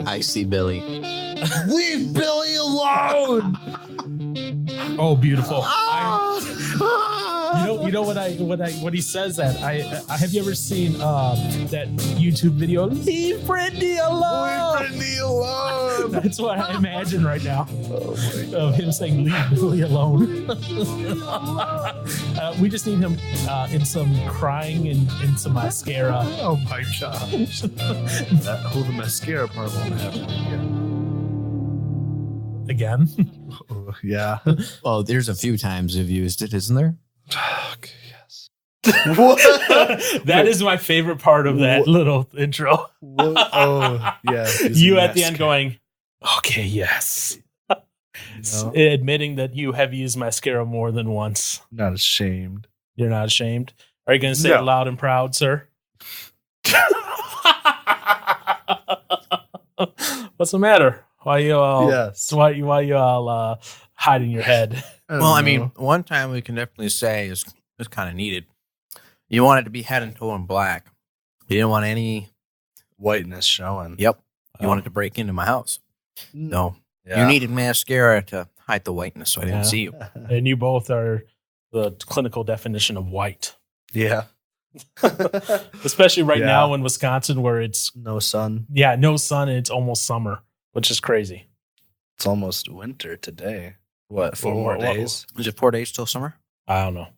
I see Billy. Leave Billy alone. Oh, beautiful. You know what he says that I have you ever seen that YouTube video? Leave Brendy alone. Leave Brendy alone. That's what I imagine right now. Oh my God. Of him saying leave Billy alone. We just need him in some crying and some mascara. Oh my gosh. The mascara part won't happen Again. again. Yeah. Well, there's a few times you've used it, isn't there? Okay, yes. That is my favorite part of that little intro. Oh, yeah. You at the end going, okay, yes. No, Admitting that you have used mascara more than once. not ashamed. You're not ashamed? Are you going to say No. it loud and proud, sir? What's the matter? Why you all? Yes. Why you all hiding your head? Well, I mean, one time we can definitely say is kind of needed. You want it to be head and toe in black. You didn't want any. whiteness showing. Yep. You wanted to break into my house. No. Yeah. You needed mascara to hide the whiteness, so I didn't Yeah. see you. And you both are the clinical definition of white. Yeah. Especially right Yeah. now in Wisconsin where it's, No sun. no sun and it's almost summer, which is crazy. It's almost winter today. What, 4 more What- days? Is it 4 days till summer? I don't know.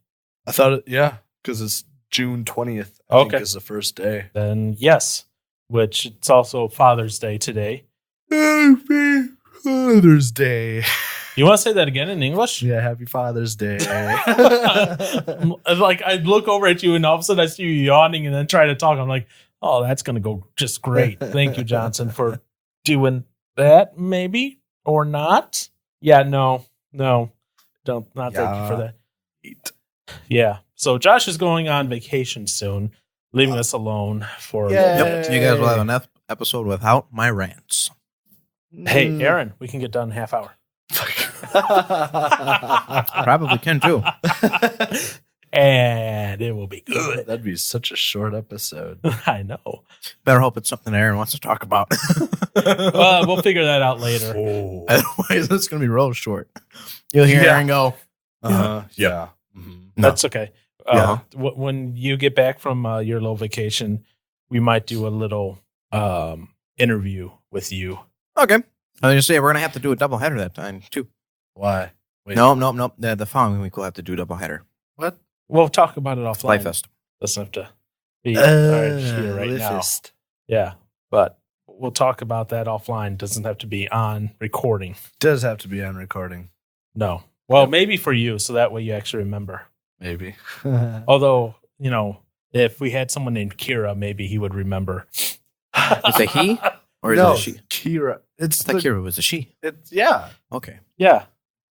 I thought because it's June 20th. I Okay. think is the first day. Then yes, which it's also Father's Day today. Happy Father's Day. You want to say that again in English? Yeah, happy Father's Day. Like I look over at you and all of a sudden I see you yawning and then try to talk. I'm like, oh, that's going to go just great. Thank you, Johnson, for doing that. Maybe or not. Yeah, no, don't not thank you for that. Yeah. So Josh is going on vacation soon, leaving us alone for. Yeah. Yep. You guys will have an episode without my rants. Hey, Aaron, we can get done in a half hour. Probably can too. And it will be good. That'd be such a short episode. I know. Better hope it's something Aaron wants to talk about. We'll figure that out later. Oh. Otherwise, it's going to be real short. You'll hear Yeah. Aaron go, Yeah. Mhm. No. That's okay. When you get back from your little vacation, we might do a little interview with you. okay. I was going to say, we're going to have to do a doubleheader that time, too. Why? Wait. No. The following week, we'll have to do a doubleheader. What? We'll talk about it offline. Life Fest. Doesn't have to be here right now. Liffest. Yeah, but we'll talk about that offline. Doesn't have to be on recording. Does have to be on recording. No. Well, maybe for you, so that way you actually remember. Maybe. Although, if we had someone named Kira, maybe he would remember. Is it he or is no, it a she? Kira. It's I thought Kira was a she. It's yeah. Okay. Yeah.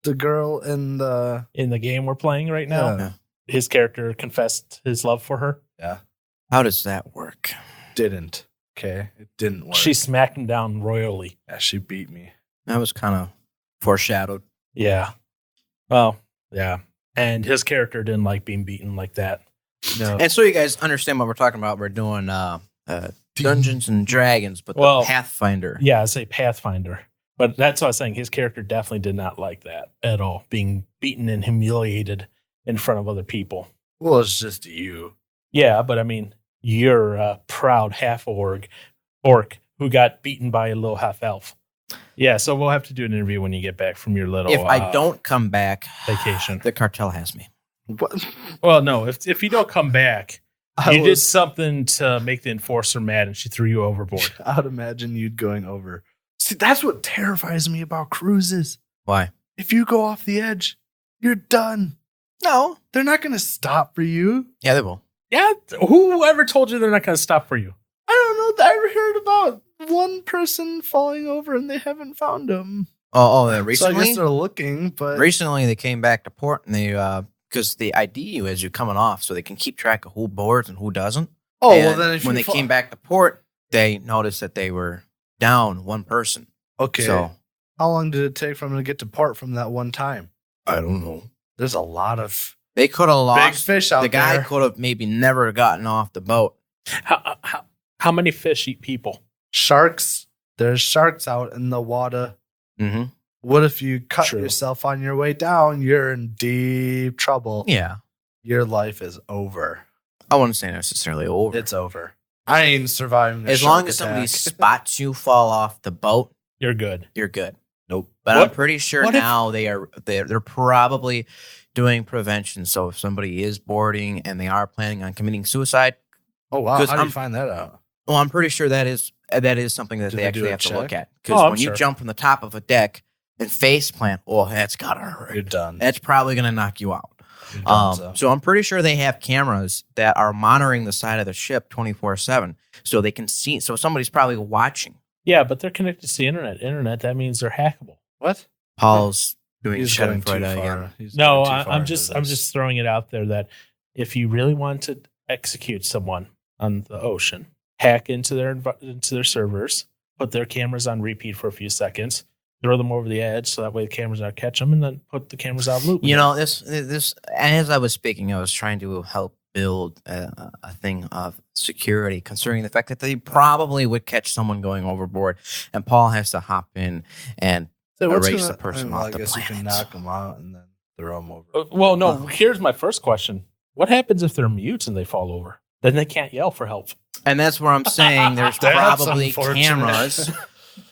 The girl in the In the game we're playing right now, Yeah. his character confessed his love for her. How does that work? didn't. Okay. It didn't work. She smacked him down royally. yeah, she beat me. That was kind of foreshadowed. Yeah. Well, yeah. And his character didn't like being beaten like that. No. And so you guys understand what we're talking about. We're doing Dungeons and Dragons, but Well, the Pathfinder. Yeah, I say Pathfinder. But that's what I was saying. His character definitely did not like that at all, being beaten and humiliated in front of other people. Well, it's just you. Yeah, but I mean, you're a proud half-orc who got beaten by a little half-elf. Yeah, so we'll have to do an interview when you get back from your little If I don't come back, vacation. the cartel has me. What? Well, no, if you don't come back, I you would- did something to make the enforcer mad and she threw you overboard. I would imagine you'd going over. See, that's what terrifies me about cruises. Why? If you go off the edge, you're done. No. They're not going to stop for you. Yeah, they will. Yeah, whoever told you they're not going to stop for you? I don't know. I heard about one person falling over and they haven't found him. Oh, So I recently? guess they're looking, but Recently, they came back to port and they, because they ID you as you're coming off so they can keep track of who boards and who doesn't. oh And well, then if when you they came back to port, they noticed that they were down one person. okay. So How long did it take for them to get to port from that one time? I don't know. There's a lot of They could have big lost. fish out The guy there. could have maybe never gotten off the boat. How many fish eat people? Sharks There's sharks out in the water. Mm-hmm. What if you cut True. yourself on your way down? You're in deep trouble. Yeah. Your life is over. I wouldn't say necessarily over. It's over. I ain't surviving. As long as somebody spots you fall off the boat, You're good. you're good. Nope. But What- I'm pretty sure what if- now they're probably doing prevention. So if somebody is boarding and they are planning on committing suicide, Oh wow! 'Cause How do I'm- you find that out? well, I'm pretty sure that is something that Do they they do actually a have to look check? at. Because Oh, I'm when sure. you jump from the top of a deck and face plant, that's gotta hurt. You're done. That's probably gonna knock you out. You're done, So I'm pretty sure they have cameras that are monitoring the side of the ship 24/7, so they can see. So somebody's probably watching. Yeah, but they're connected to the internet. Internet, that means they're hackable. What? Paul's doing He's going too Schadenfreude far. again. He's No, going too far I'm into just this. throwing it out there that if you really want to execute someone on the ocean, hack into their servers, put their cameras on repeat for a few seconds, throw them over the edge so that way the cameras don't catch them, and then put the cameras out of loop. You know, this as I was speaking, I was trying to help build a thing of security, considering the fact that they probably would catch someone going overboard, and Paul has to hop in and So what's erase gonna- the person well, off I the guess you can planet. knock them out and then throw them over. Well, no. Here's my first question: what happens if they're mute and they fall over? Then they can't yell for help. And that's where I'm saying there's That's probably unfortunate. cameras.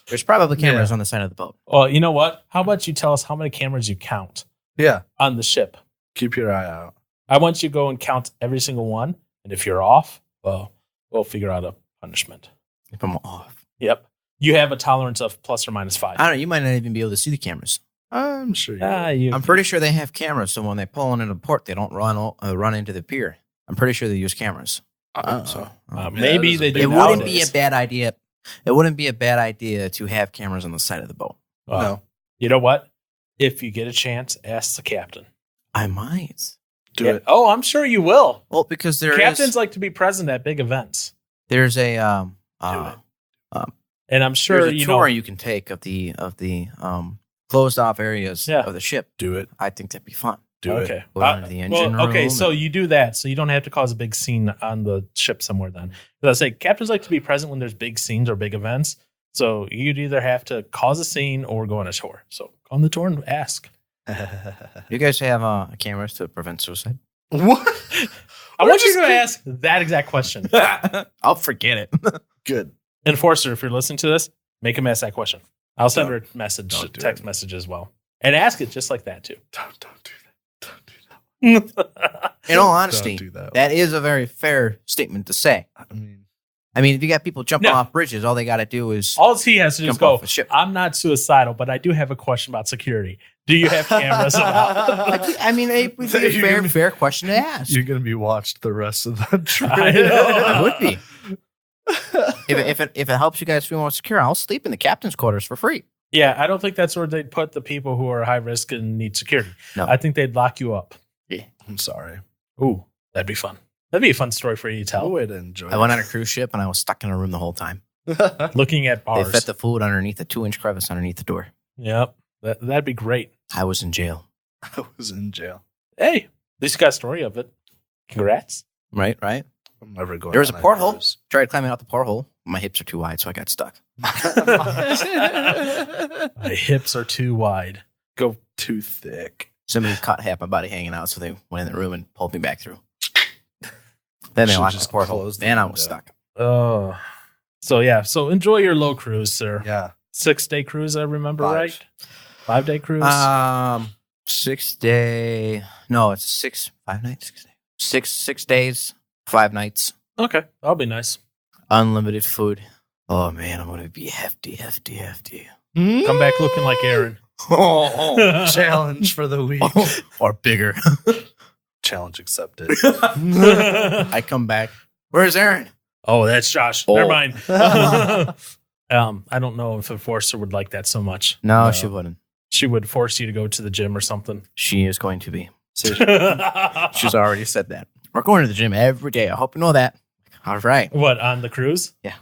There's probably cameras Yeah. on the side of the boat. Well, you know what? How about you tell us how many cameras you count Yeah, on the ship? keep your eye out. I want you to go and count every single one, and if you're off, well, we'll figure out a punishment. If I'm off, Yep. You have a tolerance of plus or minus 5. I don't know. You might not even be able to see the cameras. I'm sure. You You, I'm pretty sure they have cameras, so when they pull into the port, they don't run into the pier. I'm pretty sure they use cameras. So maybe Yeah, they do. It wouldn't be nowadays. a bad idea. It wouldn't be a bad idea to have cameras on the side of the boat. no, You know what? If you get a chance, ask the captain. I might. do Yeah. it. Oh, I'm sure you will. Well, because Captains like to be present at big events, there's a and I'm sure there's a you tour know. you can take of the closed off areas Yeah. of the ship. Do it. I think that'd be fun. Do Okay. it. Go down to the engine okay, room so and- you do that, so you don't have to cause a big scene on the ship somewhere. Then, because I say captains like to be present when there's big scenes or big events. So you'd either have to cause a scene or go on a tour. So go on the tour and ask. You guys have cameras to prevent suicide? What? I We're want you just to kidding. ask that exact question. I'll forget it. Good. Enforcer, if you're listening to this, make him ask that question. I'll send her a Don't message, do text it. message as well, and ask it just like that too. Don't do that. Don't do that. In all honesty, Don't do that. that is a very fair statement to say. I mean, If you got people jumping No. off bridges, all they got to do is All he has to do is jump go. off a ship. I'm not suicidal, but I do have a question about security. Do you have cameras about? I mean, it would be a fair question to ask. you're gonna be watched the rest of the trip. I know. It would be. If it helps you guys feel more secure, I'll sleep in the captain's quarters for free. Yeah, I don't think that's where they'd put the people who are high risk and need security. No. I think they'd lock you up. I'm sorry. Ooh, that'd be fun. That'd be a fun story for you to No tell. way to enjoy. I went on a cruise ship and I was stuck in a room the whole time. it. Looking at They bars. fed the food underneath a 2-inch crevice underneath the door. Yep, that'd be great. I was in jail. I was in jail. Hey, at least you got a story of it. Congrats. Right. I'm never going. There was a on porthole. cruise. Tried climbing out the porthole. My hips are too wide, so I got stuck. My hips are too wide. Go. Too thick. Somebody caught half my body hanging out, so they went in the room and pulled me back through. Then they Should locked the just porthole. close the Then I was window. stuck. Oh. So yeah. So enjoy your low cruise, sir. Yeah. 6-day cruise, I remember 5. right. 5-day cruise. 6 day. No, it's 5 nights. 6 days. 6 days, 5 nights. Okay, that'll be nice. Unlimited food. Oh man, I'm gonna be hefty. Come back looking like Aaron. Challenge for the week. Or bigger. Challenge accepted. I come back. Where's Aaron? Oh, that's Josh. Oh. Never mind. I don't know if Enforcer would like that so much. No, she wouldn't. She would force you to go to the gym or something. She is going to be. She's What, already said that. We're going to the gym every day. I hope you know that. All right. on the cruise? Yeah.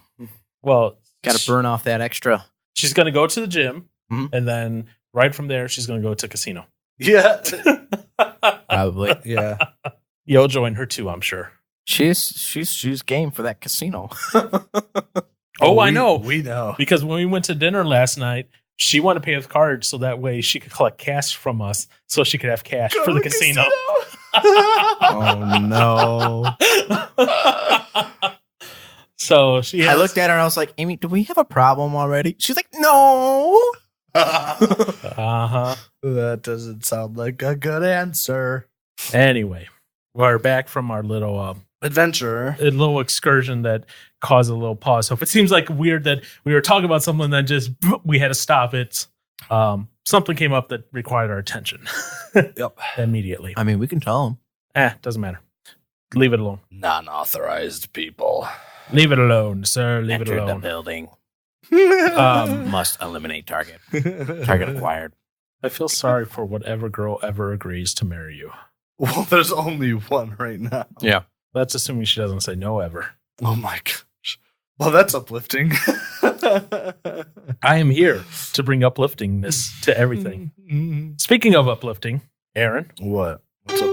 Well, Got to burn off that extra. she's going to go to the gym, Mhm. and then right from there, she's going to go to casino. yeah. Probably. Yeah. You'll join her too, I'm sure. She's game for that casino. Oh, I know. We know. Because when we went to dinner last night, she wanted to pay with cards so that way she could collect cash from us so she could have cash for the casino. Oh, no. So I looked at her and I was like, Amy, do we have a problem already? She's like, no. Uh-huh. That doesn't sound like a good answer. Anyway, we're back from our little Adventurer. a little excursion that caused a little pause. So if it seems like weird that we were talking about something and then just we had to stop it, something came up that required our attention. Yep. Immediately. I mean, we can tell them. Doesn't matter. Leave it alone. Non-authorized people. Leave it alone, sir. Leave it Enter the alone. building. Um, Must eliminate target. Target acquired. I feel sorry for whatever girl ever agrees to marry you. Well, there's only one right now. Yeah. That's assuming she doesn't say no ever. Oh my gosh. Well, that's uplifting. I am here to bring upliftingness to everything. Speaking of uplifting, Aaron. What? What's up?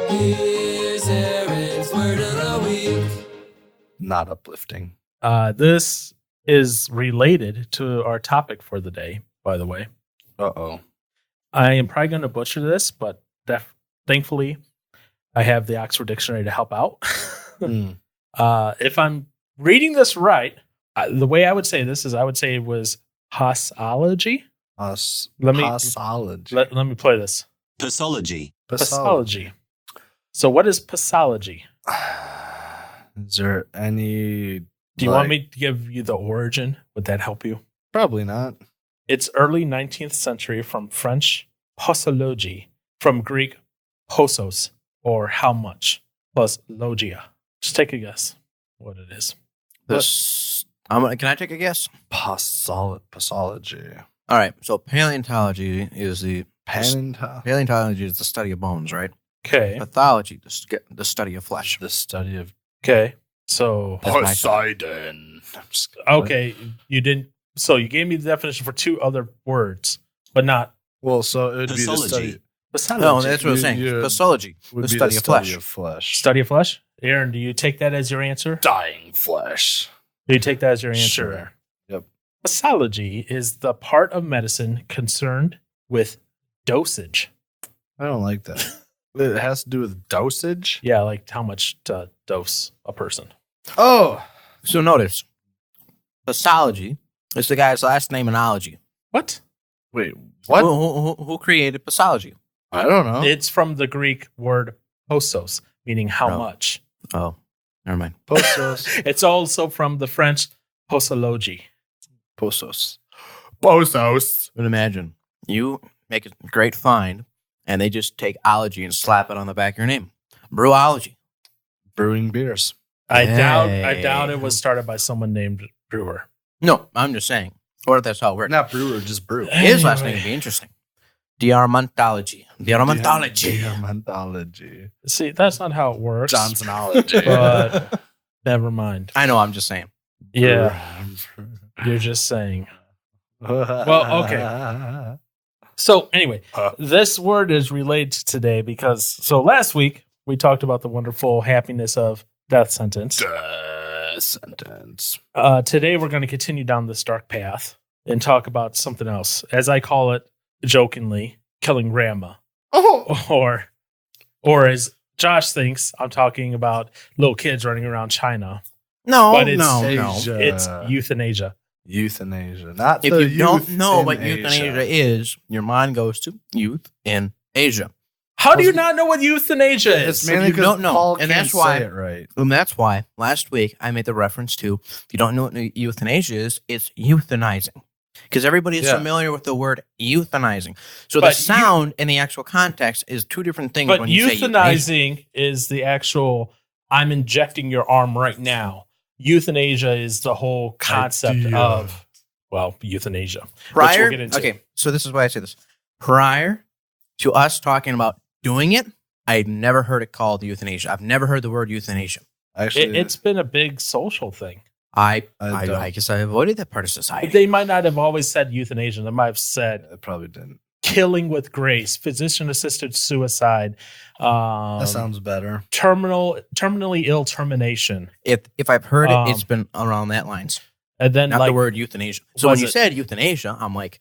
Here's Aaron's word of the week. Not uplifting. This is related to our topic for the day, by the way. Uh-oh. I am probably going to butcher this, but thankfully, I have the Oxford Dictionary to help out. Mm. If I'm reading this right, the way I would say this is I would say it was passology. Let me- Passology. Let me play this. Passology. Passology. So what is passology? Is there any... Do you want me to give you the origin? Would that help you? Probably not. It's early 19th century from French passology, from Greek posos, or how much, plus logia. Just take a guess what it is. Can I take a guess? Passology. All right. So paleontology is the Paleontology. is the study of bones, right? Okay. Pathology, the study of flesh. The study of Okay. So, That's my Poseidon. I'm just kidding. okay. You didn't. So you gave me the definition for two other words, but not Well, so it would be the Passology. study. passology. No, that's what I'm saying. You- Pathology, Would the be study the of flesh. Of flesh. Study of flesh. Aaron, do you take that as your answer? Dying flesh. Do you take that as your answer? Sure. Yep. Passology is the part of medicine concerned with dosage. I don't like that. It has to do with dosage. Yeah, like how much to dose a person. Oh, So notice, pathology is the guy's last name in ology. What? wait, what? Who created pathology? I don't know. It's from the Greek word posos, meaning how Oh. much. Oh, never mind. Posos. It's also from the French posology. Posos. Posos. But imagine you make a great find, and they just take ology and slap it on the back of your name. Brewology. Brewing beers. I doubt Hey. it was started by someone named Brewer. No, I'm just saying. Or that's how it works. Not brewer, just brew. His last name Anyway. would be interesting. Diarmantology. Diarmantology. Diamantology. See, that's not how it works. Johnsonology. But never mind. I know, I'm just saying. Yeah, you're just saying. Well, okay. So anyway, this word is related today because last week we talked about the wonderful happiness of death sentence. Sentence. Today we're going to continue down this dark path and talk about something else, as I call it jokingly, killing grandma, Oh, or as Josh thinks, I'm talking about little kids running around China. No, But it's no. Asia. It's euthanasia. Euthanasia. Not If the you don't youth know in what euthanasia is, your mind goes to youth in Asia. How do you not know what euthanasia is? It's mainly you because don't know, Paul and can't that's why- say it right. And that's why last week I made the reference to, if you don't know what euthanasia is, it's euthanizing. Because everybody is Yeah. familiar with the word euthanizing. So But the sound and the actual context is two different things But when you say euthanasia. euthanizing is the actual, I'm injecting your arm right now. Euthanasia is the whole concept Idea. of, euthanasia. which Prior, we'll get into. okay, so this is why I say this. Prior to us talking about doing it, I'd never heard it called euthanasia. I've never heard the word euthanasia. Actually, It's been a big social thing. I don't. guess I avoided that part of society. They might not have always said euthanasia. They might have said it probably didn't. killing with grace, physician-assisted suicide, That sounds better. terminally ill termination. If I've heard it, it's been around that lines. And then Not like the word euthanasia. So when was you it- said euthanasia, I'm like,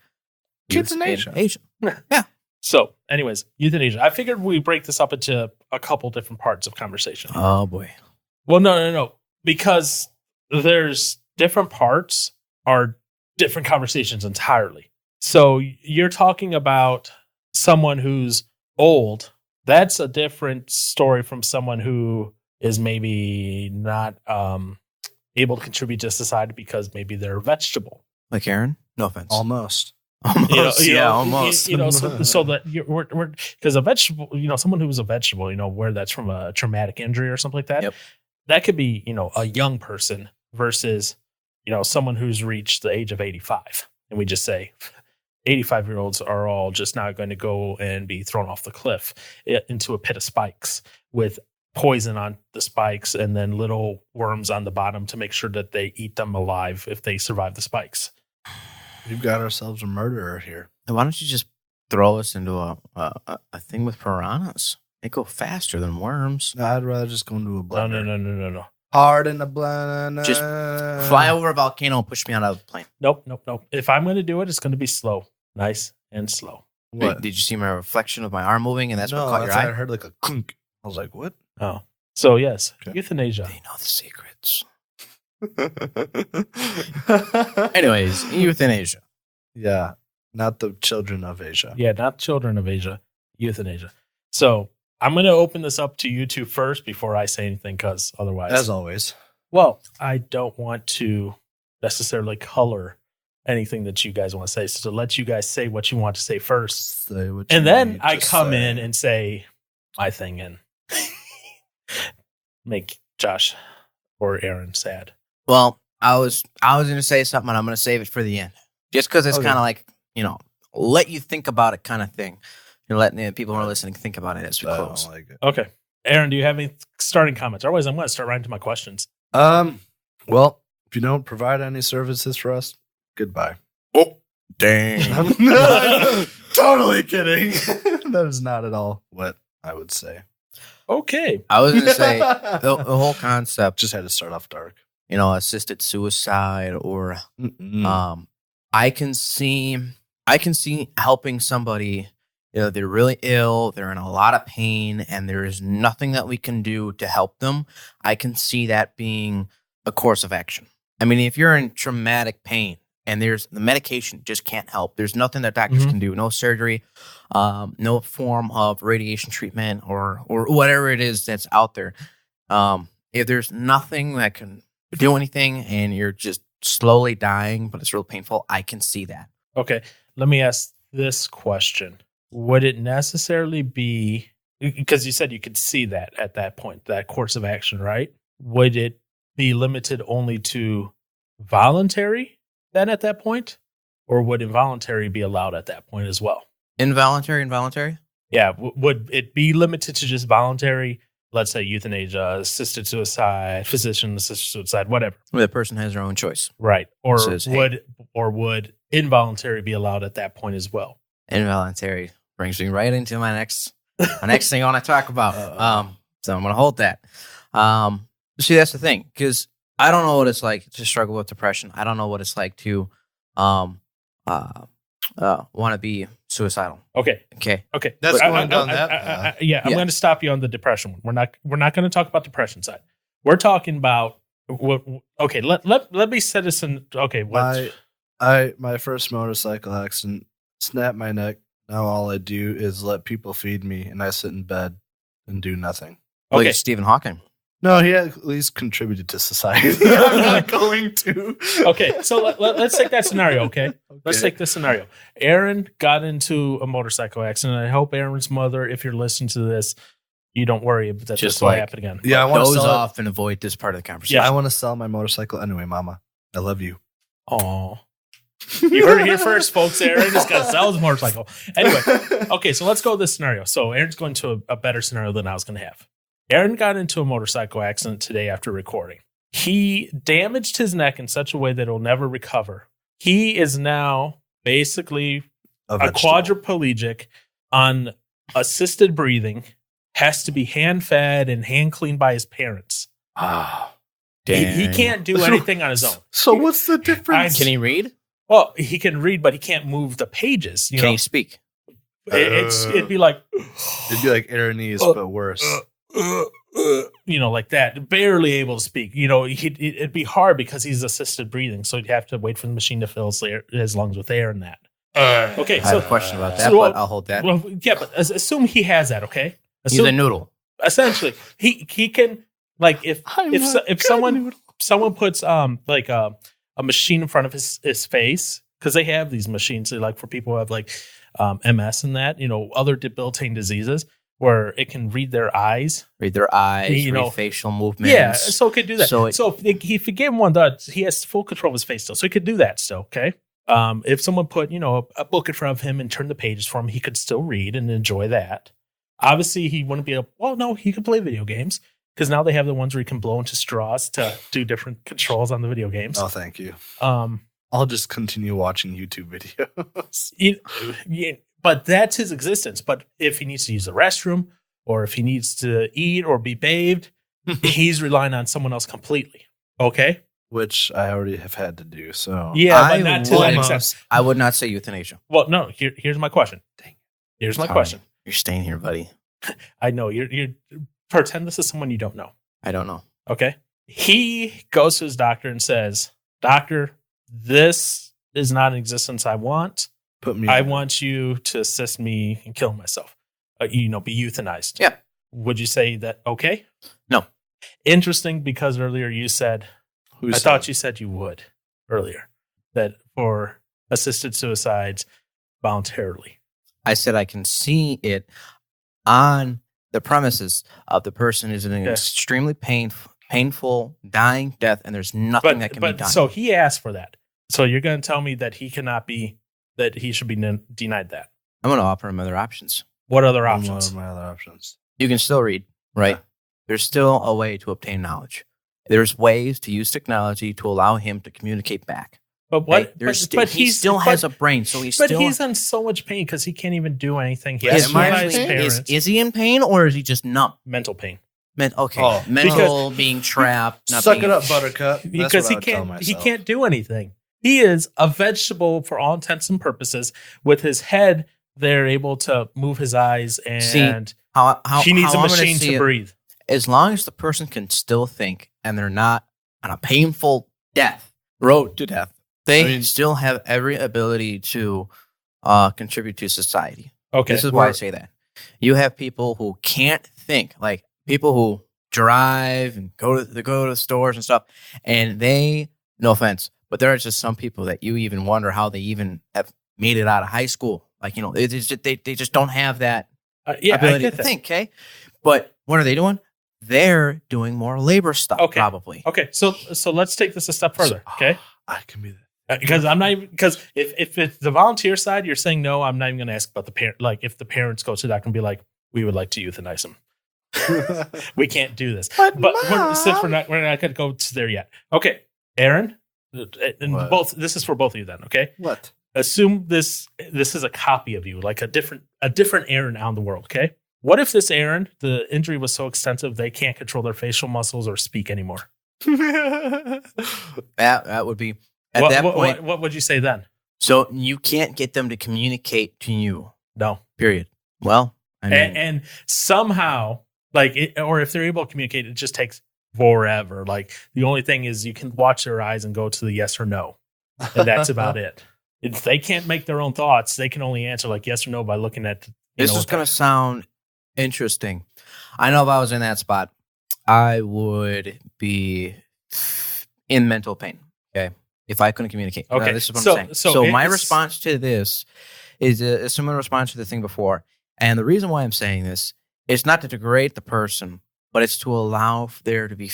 Euthanasia. Yeah. So, anyways, euthanasia. I figured we break this up into a couple different parts of conversation. Oh boy. Well, no. Because there's different parts are different conversations entirely. So you're talking about someone who's old. That's a different story from someone who is maybe not able to contribute to society because maybe they're a vegetable. Like Aaron? No offense. Almost. Almost. Almost. So that we're because a vegetable, someone who is a vegetable, where that's from a traumatic injury or something like that. Yep. That could be, a young person versus, someone who's reached the age of 85. And we just say 85-year-olds are all just now going to go and be thrown off the cliff into a pit of spikes with poison on the spikes and then little worms on the bottom to make sure that they eat them alive if they survive the spikes. We've got ourselves a murderer here. Why don't you just throw us into a thing with piranhas? They go faster than worms. No, I'd rather just go into a blender. No. Hard in the blender. Just fly over a volcano and push me out of the plane. Nope. If I'm going to do it, it's going to be slow. Nice and slow. What? Did you see my reflection of my arm moving and that's No, what caught your that's why I eye? heard like a clunk. I was like, what? Oh. So, yes, Okay. euthanasia. They know the secrets. Anyways, euthanasia. Yeah, not the children of Asia. Yeah, not children of Asia, euthanasia. So, I'm going to open this up to you two first before I say anything because otherwise. As always. Well, I don't want to necessarily color anything that you guys want to say. So, to let you guys say what you want to say first. Say what And you then need I to come say. in and say my thing and make Josh or Aaron sad. Well, I was gonna say something and I'm gonna save it for the end. Just because it's Okay. kind of like, let you think about it kind of thing. You're letting the people who are listening think about it as we I close. don't like it. Okay. Aaron, do you have any starting comments? Otherwise, I'm going to start right into my questions. Well, if you don't provide any services for us, goodbye. Oh, dang. Totally kidding. That is not at all what I would say. Okay. I was gonna say the whole concept, Just had to start off dark. assisted suicide or Mm. I can see helping somebody. They're really ill, they're in a lot of pain, and there is nothing that we can do to help them. I can see that being a course of action. I mean, if you're in traumatic pain and there's the medication just can't help, there's nothing that doctors Mhm. can do, no surgery, no form of radiation treatment or whatever it is that's out there. If there's nothing that can do anything and you're just slowly dying, but it's real painful, I can see that. Okay. Let me ask this question. Would it necessarily be, because you said you could see that at that point, that course of action, right? Would it be limited only to voluntary then at that point? Or would involuntary be allowed at that point as well? Involuntary? Yeah. Would it be limited to just voluntary, let's say euthanasia, assisted suicide, physician assisted suicide, whatever? The person has their own choice. Right. Or Says, hey. would involuntary be allowed at that point as well? Involuntary brings me right into my next thing I want to talk about. So I'm going to hold that. See, that's the thing, because I don't know what it's like to struggle with depression. I don't know what it's like to want to be suicidal. Okay. Okay. Okay. That's I'm going down that path. I'm Yeah. going to stop you on the depression one. We're not going to talk about depression side. We're talking about what. Okay. Let me set this in. Okay. My first motorcycle accident snapped my neck. Now all I do is let people feed me, and I sit in bed and do nothing. Look Okay. at Stephen Hawking. No, he at least contributed to society. I'm not going to. Okay. So let's take that scenario. Okay. Let's Okay. take this scenario. Aaron got into a motorcycle accident. I hope Aaron's mother, if you're listening to this, you don't worry that Just this will like- happen again. Yeah, I want to Doze sell. off and avoid this part of the conversation. I want to sell my motorcycle anyway, Mama. I love you. Oh. You heard it here first, folks. Aaron is going to sell his motorcycle. Anyway, okay, so let's go with this scenario. So Aaron's going to a better scenario than I was going to have. Aaron got into a motorcycle accident today after recording. He damaged his neck in such a way that it'll never recover. He is now basically a vegetable. quadriplegic on assisted breathing has to be hand fed and hand cleaned by his parents. Ah. He can't do anything on his own. So what's the difference? Can he read? Well, he can read, but he can't move the pages. Can he speak? It'd be like It'd be like Aranese, but worse. Like that, barely able to speak. It'd be hard because he's assisted breathing, so you'd have to wait for the machine to fill his lungs with air and that. Okay, I have a question about that, but I'll hold that. Well, yeah, but assume he has that. Okay, He's a noodle. Essentially, he can if someone puts like a machine in front of his face, because they have these machines like for people who have like MS and that, other debilitating diseases where it can read their eyes, read facial movements. Yeah, so it could do that. So if you gave him one that, he has full control of his face still, so he could do that still. Okay. If someone put a book in front of him and turned the pages for him, he could still read and enjoy that. Obviously, he wouldn't be he could play video games because now they have the ones where you can blow into straws to do different controls on the video games. Oh, thank you. I'll just continue watching YouTube videos. But that's his existence. But if he needs to use the restroom or if he needs to eat or be bathed, he's relying on someone else completely. Okay? Which I already have had to do. So yeah, but not to that extent. I would not say euthanasia. Well, no. Here's my question. Here's my question. You're staying here, buddy. I know you're. Pretend this is someone you don't know. I don't know. Okay. He goes to his doctor and says, "Doctor, this is not an existence I want. I want you to assist me in killing myself. Be euthanized." Yeah. Would you say that okay? No. Interesting, because earlier you said, I thought you said you would earlier, that for assisted suicides voluntarily. I said I can see it on the premises of the person is in an extremely painful, dying death, and there's nothing that can be done. So he asked for that. So you're going to tell me that he should be denied that? I'm going to offer him other options. What other options? What are my other options? You can still read, right? Yeah. There's still a way to obtain knowledge. There's ways to use technology to allow him to communicate back. But what? But he still has a brain, so he's still. But he's in so much pain because he can't even do anything. He has is he in pain or is he just numb? Mental pain. Mental being trapped. Suck it up, Buttercup. Because he can't do anything. He is a vegetable for all intents and purposes. With his head, they're able to move his eyes, and he needs a machine to breathe. As long as the person can still think and they're not on a painful road to death, they still have every ability to contribute to society. Okay. This is why I say that. You have people who can't think, like people who drive and go to the stores and stuff, and they, no offense, but there are just some people that you even wonder how they even have made it out of high school. Like, they just don't have that ability to think, okay? But what are they doing? They're doing more labor stuff, probably. Okay, so let's take this a step further, okay? I can be that. Because I'm not even, because if it's the volunteer side, you're saying no, I'm not even going to ask about the parent. Like, if the parents go to that and be like, we would like to euthanize him. We can't do this. But since we're not going to go to there yet. Okay, Aaron, and this is for both of you then, okay? What? Assume this is a copy of you, like a different Aaron out in the world, okay? What if this Aaron, the injury was so extensive they can't control their facial muscles or speak anymore? That would be at that point. What would you say then? So you can't get them to communicate to you. No. Period. Well, I mean, and somehow, or if they're able to communicate, it just takes forever. Like, the only thing is you can watch their eyes and go to the yes or no, and that's about it. If they can't make their own thoughts, they can only answer like yes or no by looking at. This is going to sound interesting. I know if I was in that spot, I would be in mental pain. Okay, if I couldn't communicate. Okay, this is what I'm saying. So my response to this is a similar response to the thing before, and the reason why I'm saying this is not to degrade the person, but it's to allow there to be,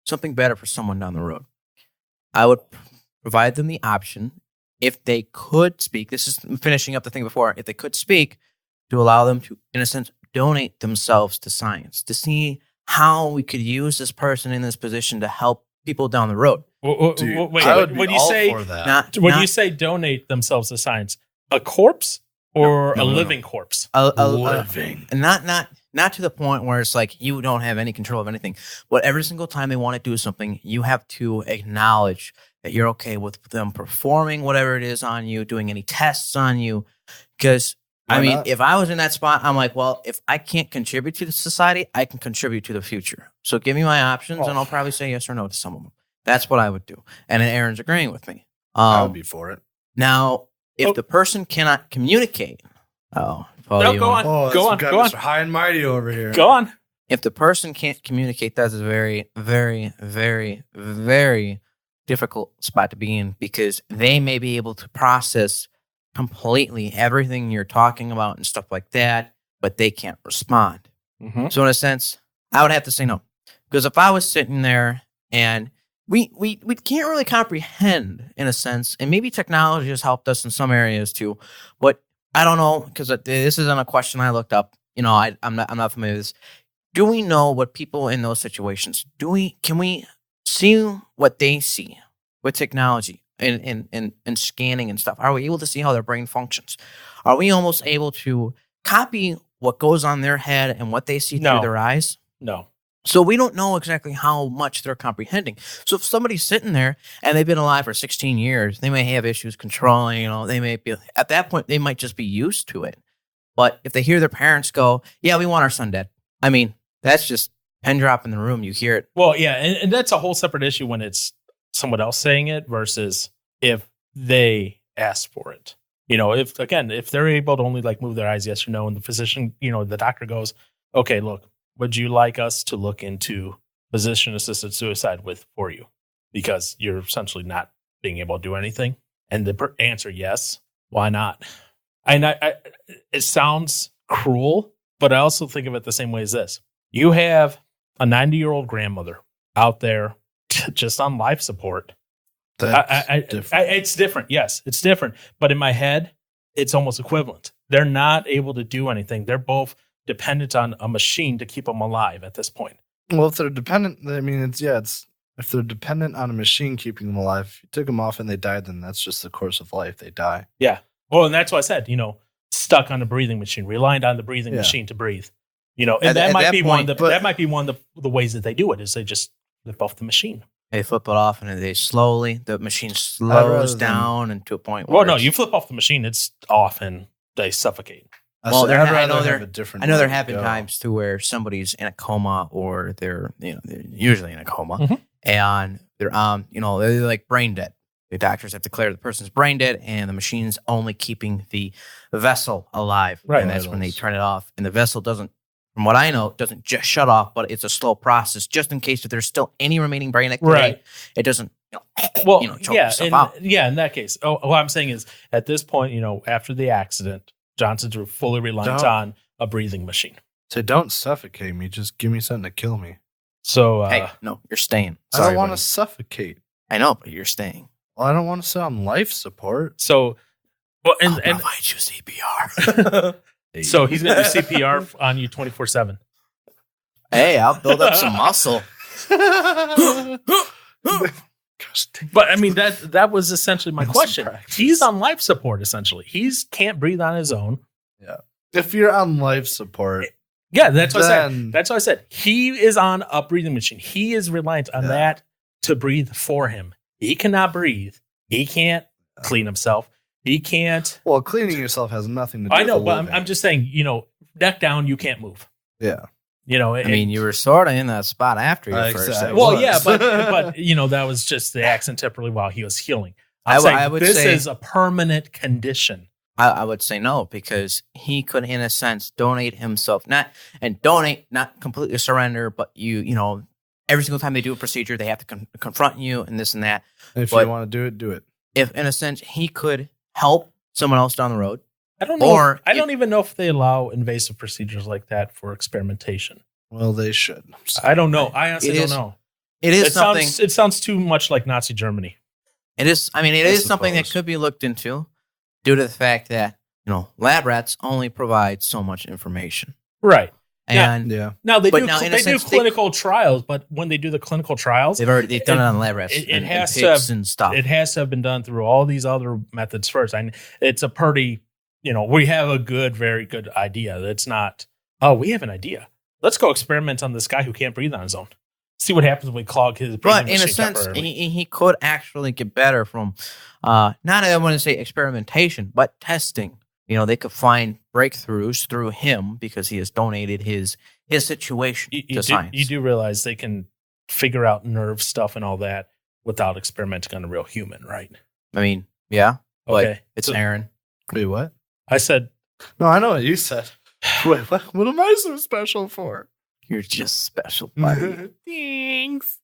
something better for someone down the road. I would provide them the option, if they could speak. This is finishing up the thing before. If they could speak, to allow them to, in a sense, donate themselves to science, to see how we could use this person in this position to help people down the road. Wait, when you say donate themselves to science, A corpse or No, a no, no. living corpse? Living. And not to the point where it's like you don't have any control of anything. But every single time they want to do something, you have to acknowledge that you're okay with them performing whatever it is on you, doing any tests on you. Because Why I mean, not? if I was in that spot, I'm like, well, if I can't contribute to the society, I can contribute to the future. So give me my options, and I'll probably say yes or no to some of them. That's what I would do. And then Aaron's agreeing with me. I would be for it. Now, if Oh. the person cannot communicate, Paul, No, you go want- on. Oh, Go we on, got go on. Mr. High and Mighty over here. Go on. If the person can't communicate, that's a very, very, very, very difficult spot to be in because they may be able to process completely everything you're talking about and stuff like that, but they can't respond. Mm-hmm. So in a sense, I would have to say no. Because if I was sitting there and we can't really comprehend in a sense, and maybe technology has helped us in some areas too, but I don't know, because this isn't a question I looked up. You know, I'm not familiar with this. Do we know what people in those situations can we see what they see with technology and scanning and stuff? Are we able to see how their brain functions? Are we almost able to copy what goes on their head and what they see No. through their eyes? No. So we don't know exactly how much they're comprehending. So if somebody's sitting there and they've been alive for 16 years, they may have issues controlling, they may be, at that point, they might just be used to it. But if they hear their parents go, yeah, we want our son dead. I mean, that's just pen drop in the room. You hear it. Well, yeah, and that's a whole separate issue when it's someone else saying it versus if they ask for it. If they're able to only like move their eyes yes or no, and the physician, the doctor goes, okay, look, would you like us to look into physician-assisted suicide for you? Because you're essentially not being able to do anything. And the answer, yes. Why not? And it sounds cruel, but I also think of it the same way as this. You have a 90-year-old grandmother out there just on life support. That's different. It's different. Yes, it's different. But in my head, it's almost equivalent. They're not able to do anything. They're both dependent on a machine to keep them alive at this point. Well, if they're dependent, I mean, it's if they're dependent on a machine keeping them alive, if you took them off and they died, then that's just the course of life. They die. Yeah. Well, and that's why I said, stuck on a breathing machine, reliant on the breathing Yeah. machine to breathe. And At that might that be point, that might be one of the ways that they do it is they just flip off the machine. They flip it off and the machine rather slows than- down and to a point Well, where no, it's- you flip off the machine, it's off and they suffocate. Well, I'd I rather know have there- a different I know there way have to been go. times to where somebody's in a coma or they're usually in a coma Mhm. and they're like brain dead. The doctors have declared the person's brain dead and the machine's only keeping the vessel alive. Right. And that's when they Vitals. turn it off. And the vessel doesn't, from what I know, doesn't just shut off, but it's a slow process just in case if there's still any remaining brain activity, Right. it doesn't, Well, choke yeah, yourself out. in that case. What I'm saying is at this point, after the accident, Johnson's were fully reliant Don't- on a breathing machine. Say, don't suffocate me. Just give me something to kill me. So, hey, no, you're staying. I Sorry, don't want to buddy. suffocate. I know, but you're staying. Well, I don't want to sit on life support. so, well, I'll and provide you CPR. so he's going to do CPR on you 24/7. Hey, I'll build up some muscle. Gosh, dang. But I mean, that was essentially my Some question. practice. He's on life support, essentially. He's can't breathe on his own. If you're on life support, Yeah, that's what I said. then That's what I said. He is on a breathing machine. He is reliant on Yeah. that to breathe for him. He cannot breathe. He can't clean himself. He can't. well, cleaning yourself has nothing to do I with know, the but living. I'm just saying, neck down, you can't move. Yeah. I mean, you were sort of in that spot after your Exactly. first. Well, well, yeah, was. but that was just the accident temporarily while he was healing. I I'm w- saying I would this say- is a permanent condition. I would say no because he could, in a sense, donate himself. Not completely surrender, but every single time they do a procedure, they have to confront you and this and that. If But- you want to do it, do it. If, in a sense, he could help someone else down the road, I don't know. Or I don't even know if they allow invasive procedures like that for experimentation. Well, they should. I don't know. I honestly It don't is- know. it is something. It sounds too much like Nazi Germany. It is. I mean, it I is something that suppose. could be looked into, due to the fact that lab rats only provide so much information. Right. And Yeah. Now they But do now, in a they do sense, clinical trials, but when they do the clinical trials, they've done it on lab rats it and has to pigs have- and stuff. it has to have been done through all these other methods first. And it's a pretty, we have a very good idea. It's not, oh, we have an idea. Let's go experiment on this guy who can't breathe on his own. See what happens when we clog his breathing But in a machine sense, temporarily. he could actually get better from, not I want to say experimentation, but testing. They could find breakthroughs through him because he has donated his situation to science. You do realize they can figure out nerve stuff and all that without experimenting on a real human, right? I mean, yeah, but Okay. it's So Aaron. Wait, what? I said, No, I know what you said. Wait, what am I so special for? You're just special, buddy. Thanks.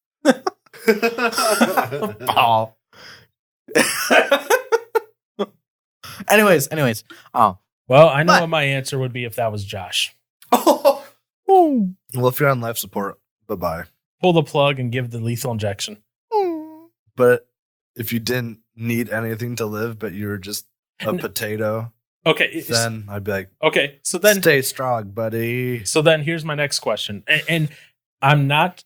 Paul. anyways, well, I know But- what my answer would be if that was Josh. Well, if you're on life support, bye-bye. Pull the plug and give the lethal injection. But if you didn't need anything to live, but you were just a N- potato, Okay. then I'd be like, Okay. So then stay strong, buddy. here's my next question. And I'm not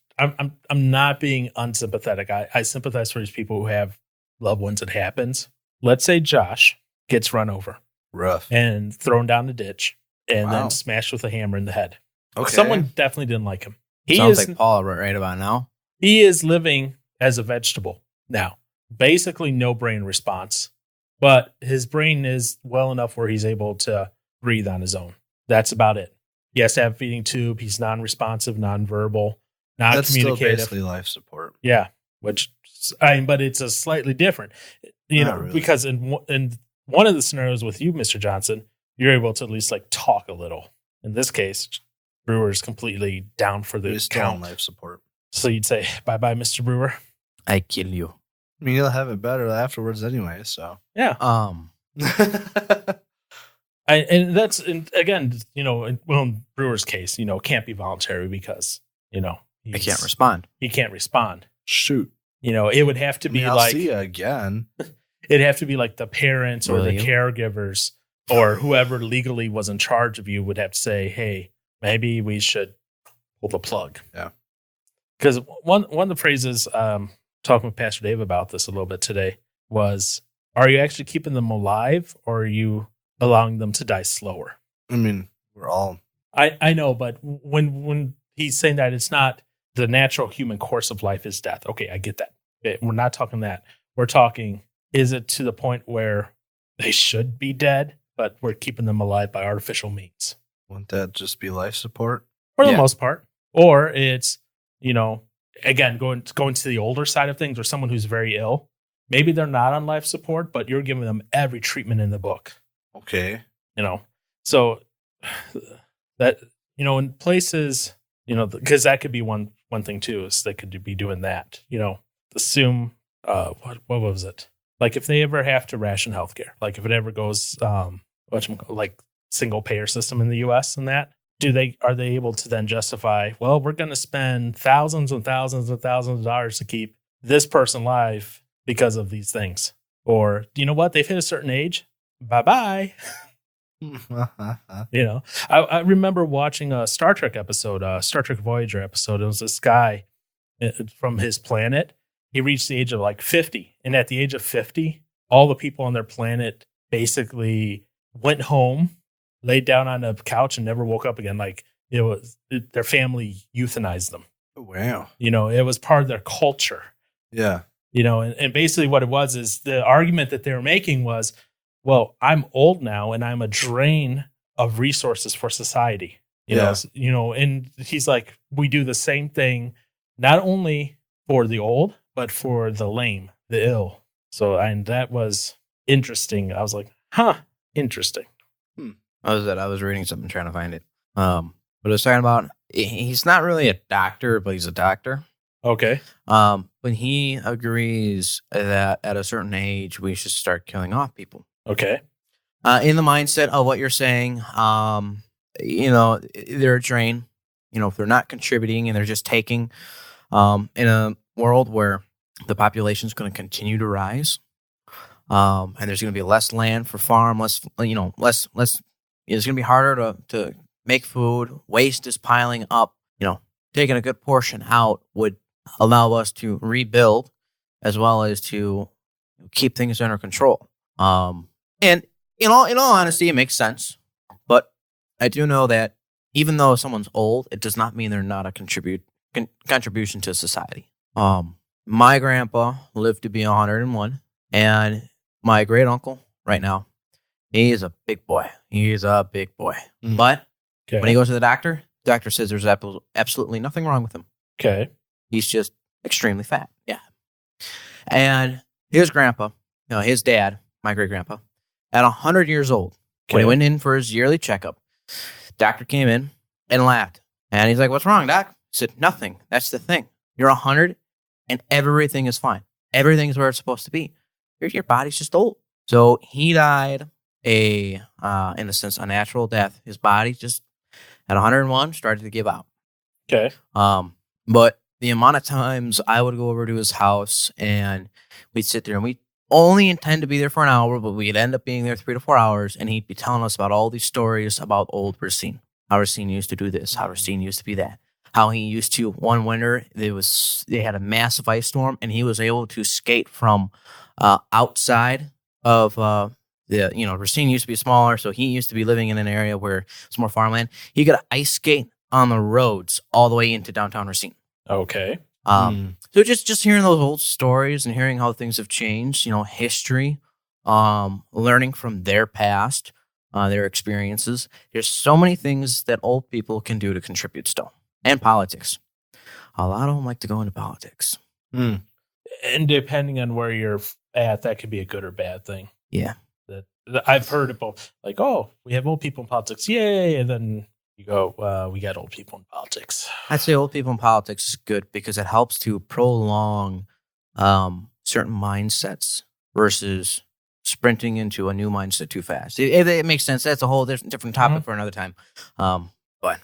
being unsympathetic. I sympathize for these people who have loved ones it happens. Let's say Josh gets run over Rough. and thrown down a ditch and Wow. then smashed with a hammer in the head. Okay. Someone definitely didn't like him. sounds like Paul right about now. He is living as a vegetable now. Basically no brain response, but his brain is well enough where he's able to breathe on his own. That's about it. He has to have a feeding tube. He's non-responsive, non-verbal, not That's still communicative. basically life support. Yeah, but it's a slightly different, Not really. because in one of the scenarios with you, Mr. Johnson, you're able to at least like talk a little. In this case, Brewer's completely down for the He's still on count. life support. So you'd say, bye-bye, Mr. Brewer. I kill you. I mean, you'll have it better afterwards anyway, so. Yeah. And that's, and again, in Brewer's case, it can't be voluntary because, I can't respond. he can't respond. Shoot. It would have to be I'll like, see you again. it'd have to be like the parents or Will the you? caregivers or whoever legally was in charge of you would have to say, hey, maybe we should pull the plug. Yeah. Because one of the phrases, talking with Pastor Dave about this a little bit today, was, are you actually keeping them alive or are you allowing them to die slower? I mean, we're all. I know, but when he's saying that it's not the natural human course of life is death. Okay, I get that. We're not talking that. We're talking, is it to the point where they should be dead, but we're keeping them alive by artificial means? Wouldn't that just be life support? For the Yeah. most part. Or it's, again, going to the older side of things or someone who's very ill. Maybe they're not on life support, but you're giving them every treatment in the book. Okay. So that, in places, because that could be one thing too, is they could be doing that, assume, what was it? Like if they ever have to ration healthcare, like if it ever goes, like single payer system in the US and that, are they able to then justify, well, we're going to spend thousands and thousands and thousands of dollars to keep this person alive because of these things? Or, you know what? They've hit a certain age. Bye-bye. I remember watching a Star Trek episode, Star Trek Voyager episode. It was this guy from his planet. He reached the age of like 50. And at the age of 50, all the people on their planet basically went home, laid down on a couch and never woke up again. Like their family euthanized them. Wow. It was part of their culture. Yeah. And basically what it was is the argument that they were making was, well, I'm old now and I'm a drain of resources for society. And he's like, we do the same thing, not only for the old, but for the lame, the ill. So, and that was interesting. I was like, interesting. I was reading something trying to find it. But it was talking about he's not really a doctor, but he's a doctor. Okay. But he agrees that at a certain age we should start killing off people. Okay. In the mindset of what you're saying, they're a drain. If they're not contributing and they're just taking, in a world where the population is going to continue to rise, and there's going to be less land for farm, less. It's going to be harder to make food, waste is piling up. Taking a good portion out would allow us to rebuild as well as to keep things under control. And in all honesty, it makes sense. But I do know that even though someone's old, it does not mean they're not a contribution to society. My grandpa lived to be 101, and my great uncle right now, he is a big boy. But Okay. when he goes to the doctor says there's absolutely nothing wrong with him. Okay. He's just extremely fat. Yeah. And his grandpa, his dad, my great grandpa, at 100 years old, when he went in for his yearly checkup, doctor came in and laughed. And he's like, "What's wrong, doc?" I said, "Nothing. That's the thing. You're 100 and everything is fine. Everything's where it's supposed to be. Your body's just old." So he died in a sense, a natural death. His body just at 101 started to give out. Okay. But the amount of times I would go over to his house and we'd sit there and we only intend to be there for an hour, but we'd end up being there 3 to 4 hours, and he'd be telling us about all these stories about old Racine. How Racine used to do this, how Racine used to be that. How he used to, one winter, they had a massive ice storm, and he was able to skate from outside of Racine used to be smaller, so he used to be living in an area where it's more farmland. He could ice skate on the roads all the way into downtown Racine. Okay. So just hearing those old stories and hearing how things have changed, history, learning from their past, their experiences. There's so many things that old people can do to contribute still. And politics. A lot of them like to go into politics. And depending on where you're at, that could be a good or bad thing. Yeah. That I've heard it both. Like, oh, we have old people in politics. Yay. And then you go, we got old people in politics. I'd say old people in politics is good because it helps to prolong certain mindsets versus sprinting into a new mindset too fast. If it makes sense, that's a whole different topic for another time. But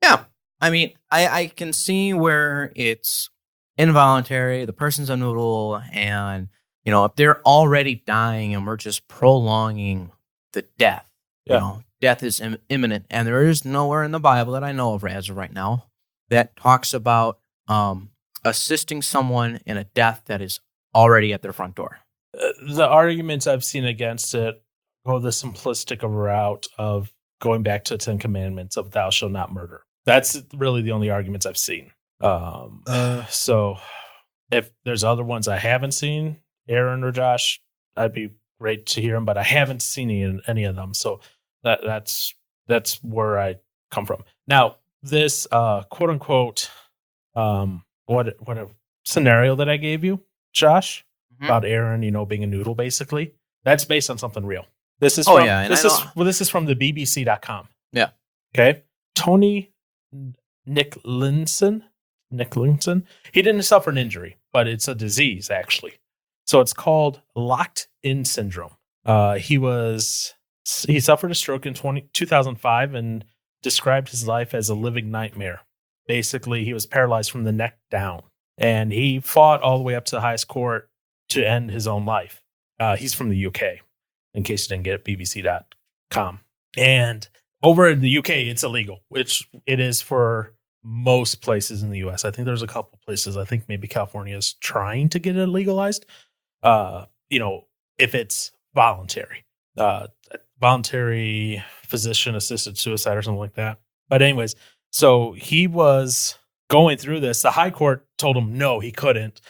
yeah, I mean, I can see where it's involuntary, the person's a noodle, and if they're already dying and we're just prolonging the death, death is imminent, and there is nowhere in the Bible that I know of as of right now that talks about assisting someone in a death that is already at their front door. The arguments I've seen against it go the simplistic route of going back to the 10 Commandments of thou shalt not murder. That's really the only arguments I've seen. So if there's other ones I haven't seen, Aaron or Josh, I'd be great to hear them, but I haven't seen any of them. So that's where I come from. Now, this quote unquote, what a scenario that I gave you, Josh, about Aaron, being a noodle, basically. That's based on something real. This is this is from the BBC.com. Yeah. Okay. Tony Nicklinson. He didn't suffer an injury, but it's a disease, actually. So it's called locked-in syndrome. He suffered a stroke in 2005 and described his life as a living nightmare. Basically, he was paralyzed from the neck down, and he fought all the way up to the highest court to end his own life. He's from the UK, in case you didn't get it, BBC.com. And over in the UK, it's illegal, which it is for most places in the US. I think there's a couple places. I think maybe California is trying to get it legalized. If it's voluntary, voluntary physician-assisted suicide or something like that. But anyways, so he was going through this. The high court told him no, he couldn't.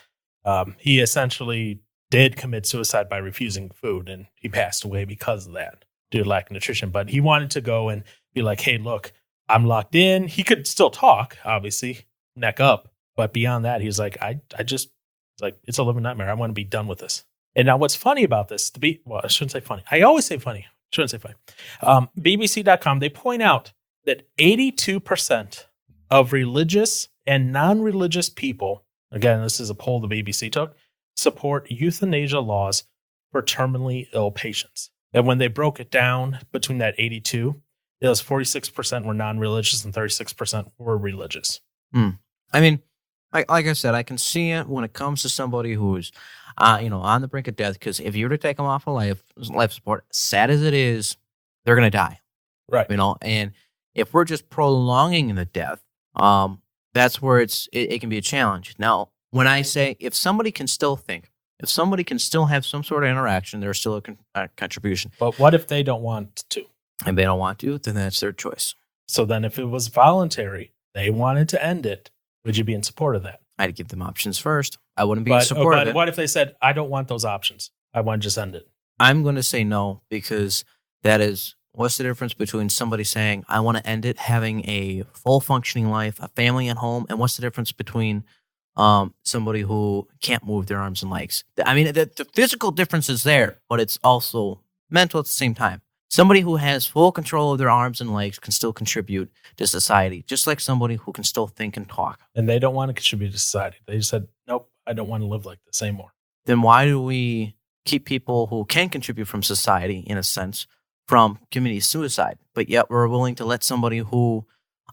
He essentially did commit suicide by refusing food, and he passed away because of that, due to lack of nutrition. But he wanted to go and be like, hey, look, I'm locked in. He could still talk, obviously, neck up. But beyond that, he's like, it's a living nightmare. I want to be done with this. And now what's funny about this, I shouldn't say funny. I always say funny. Shouldn't say funny. BBC.com, they point out that 82% of religious and non-religious people, again, this is a poll the BBC took, support euthanasia laws for terminally ill patients. And when they broke it down between that 82, it was 46% were non-religious and 36% were religious. I mean, like I said, I can see it when it comes to somebody who's, on the brink of death. Because if you were to take them off of life support, sad as it is, they're going to die. Right. And If we're just prolonging the death, that's where it can be a challenge. Now, when I say if somebody can still think, if somebody can still have some sort of interaction, there's still a contribution. But what if they don't want to? And they don't want to, then that's their choice. So then if it was voluntary, they wanted to end it, would you be in support of that? I'd give them options first. I wouldn't be in support of it. What if they said, I don't want those options. I want to just end it? I'm going to say no, because that is, what's the difference between somebody saying, I want to end it, having a full functioning life, a family at home, and what's the difference between somebody who can't move their arms and legs? I mean, the physical difference is there, but it's also mental at the same time. Somebody who has full control of their arms and legs can still contribute to society, just like somebody who can still think and talk. And they don't want to contribute to society. They just said, nope, I don't want to live like this anymore. Then why do we keep people who can contribute from society, in a sense, from committing suicide? But yet we're willing to let somebody who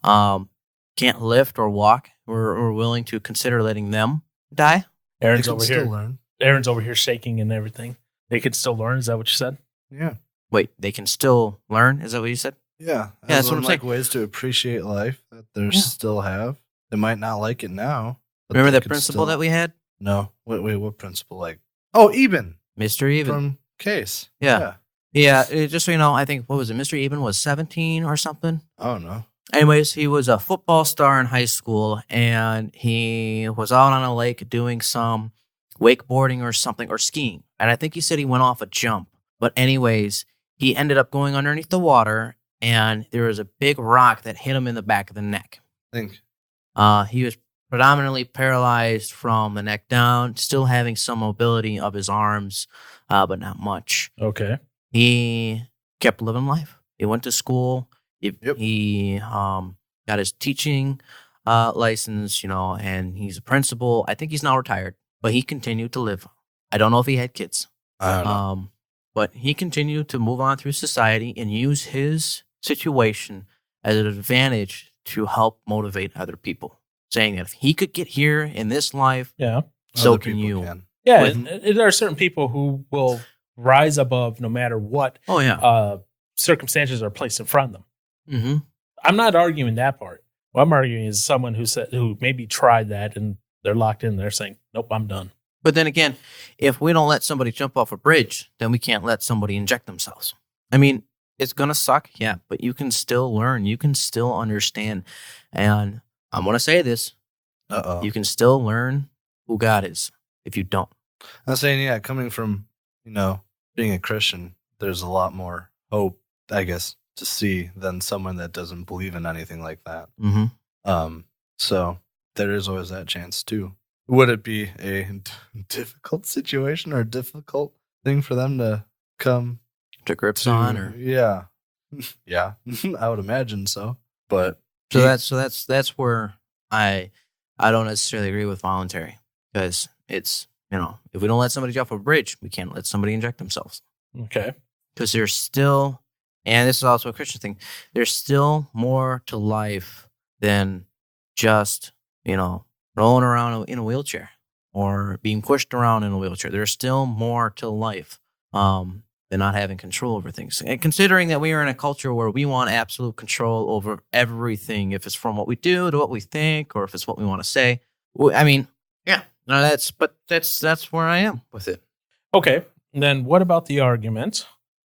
can't lift or walk, we're willing to consider letting them die? Aaron's over still here. learn. Aaron's over here shaking and everything. They could still learn. Is that what you said? Yeah. Wait, they can still learn? Is that what you said? Yeah. That's what I'm like saying. ways to appreciate life that they Yeah. still have. They might not like it now. but Remember they that could principle still- that we had? No. Wait, what principle? Like, oh, Eben Mr. Even. from Case. Yeah. Yeah, just so you know, I think, what was it? Mr. Eben was 17 or something. Oh, no. Anyways, he was a football star in high school, and he was out on a lake doing some wakeboarding or something, or skiing. And I think he said he went off a jump. But anyways, he ended up going underneath the water, and there was a big rock that hit him in the back of the neck. I think. He was predominantly paralyzed from the neck down, still having some mobility of his arms, but not much. Okay. He kept living life. He went to school. Yep. He got his teaching license, and he's a principal. I think he's now retired, but he continued to live. I don't know if he had kids. I don't know. But he continued to move on through society and use his situation as an advantage to help motivate other people, saying that if he could get here in this life, Yeah. so Other can people you. can. Yeah. With- and there are certain people who will rise above no matter what Oh, yeah. circumstances are placed in front of them. Mm-hmm. I'm not arguing that part. What I'm arguing is someone who maybe tried that and they're locked in. They're saying, nope, I'm done. But then again, if we don't let somebody jump off a bridge, then we can't let somebody inject themselves. I mean, it's going to suck, yeah, but you can still learn. You can still understand. And I'm going to say this. Uh-oh. You can still learn who God is if you don't. I'm saying, yeah, coming from, being a Christian, there's a lot more hope, I guess, to see than someone that doesn't believe in anything like that. Mm-hmm. So there is always that chance too. Would it be a difficult situation or a difficult thing for them to come To grips to? on, or Yeah. Yeah. I would imagine so. But so that's where I don't necessarily agree with voluntary, because it's, if we don't let somebody jump off a bridge, we can't let somebody inject themselves. Okay. Because there's still, and this is also a Christian thing, there's still more to life than just, rolling around in a wheelchair or being pushed around in a wheelchair. There's still more to life than not having control over things. And considering that we are in a culture where we want absolute control over everything, if it's from what we do to what we think, or if it's what we want to say. I mean, yeah, no, that's where I am with it. Okay. And then what about the argument?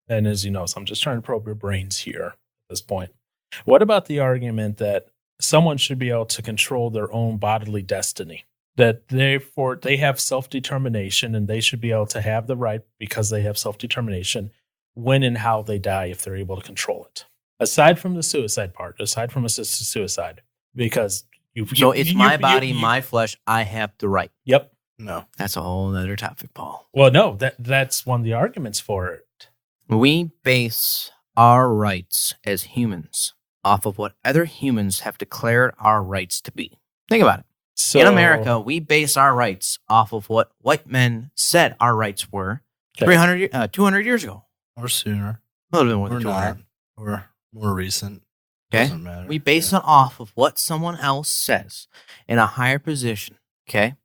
And as you know, so I'm just trying to probe your brains here at this point. What about the argument that someone should be able to control their own bodily destiny? That therefore they have self-determination and they should be able to have the right, because they have self-determination, when and how they die if they're able to control it. Aside from the suicide part, aside from assisted suicide, because It's my body, my flesh. I have the right. Yep. no. That's a whole other topic, Paul. Well, no, that's one of the arguments for it. We base our rights as humans off of what other humans have declared our rights to be. Think about it. So In America, we base our rights off of what white men said our rights were Okay. 200 years ago. Or sooner. A little bit more Or than 200. not. Or more recent. Okay. Doesn't matter. We base it off of what someone else says in a higher position. Okay.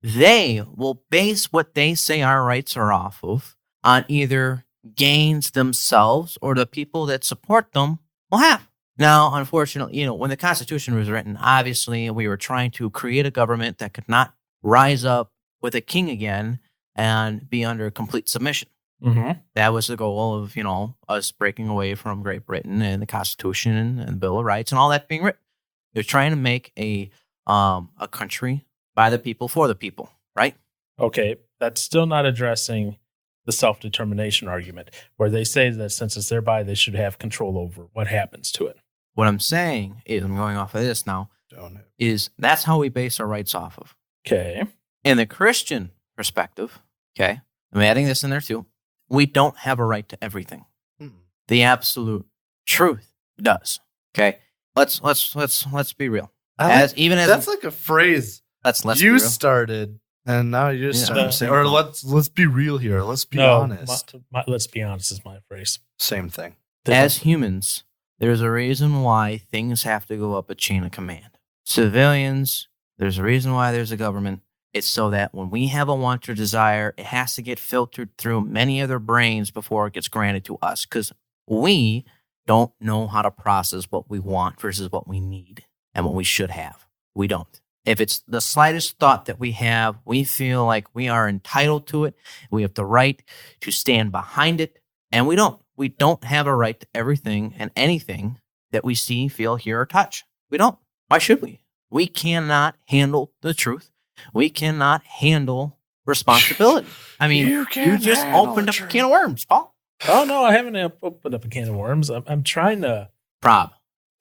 They will base what they say our rights are off of on either gains themselves or the people that support them will have. Now, unfortunately, when the Constitution was written, obviously we were trying to create a government that could not rise up with a king again and be under complete submission. Mm-hmm. That was the goal of, us breaking away from Great Britain and the Constitution and the Bill of Rights and all that being written. They're trying to make a country by the people for the people, right? Okay, that's still not addressing the self-determination argument, where they say that since it's thereby, they should have control over what happens to it. What I'm saying is, I'm going off of this now, is that's how we base our rights off of. Okay. In the Christian perspective, okay, I'm adding this in there too, we don't have a right to everything. The absolute truth does. Okay, let's be real. That's like a phrase let's be you real. started, and now you're starting to say, same or thing. let's be real here. Let's be honest. Let's be honest is my phrase. Same thing. As humans, there's a reason why things have to go up a chain of command. Civilians, there's a reason why there's a government. It's so that when we have a want or desire, it has to get filtered through many other brains before it gets granted to us, because we don't know how to process what we want versus what we need and what we should have. We don't. If it's the slightest thought that we have, we feel like we are entitled to it. We have the right to stand behind it, and we don't. We don't have a right to everything and anything that we see, feel, hear, or touch. We don't. Why should we? We cannot handle the truth. We cannot handle responsibility. I mean, you just opened up a can of worms, Paul. Oh, no, I haven't opened up a can of worms. I'm trying to... Prob.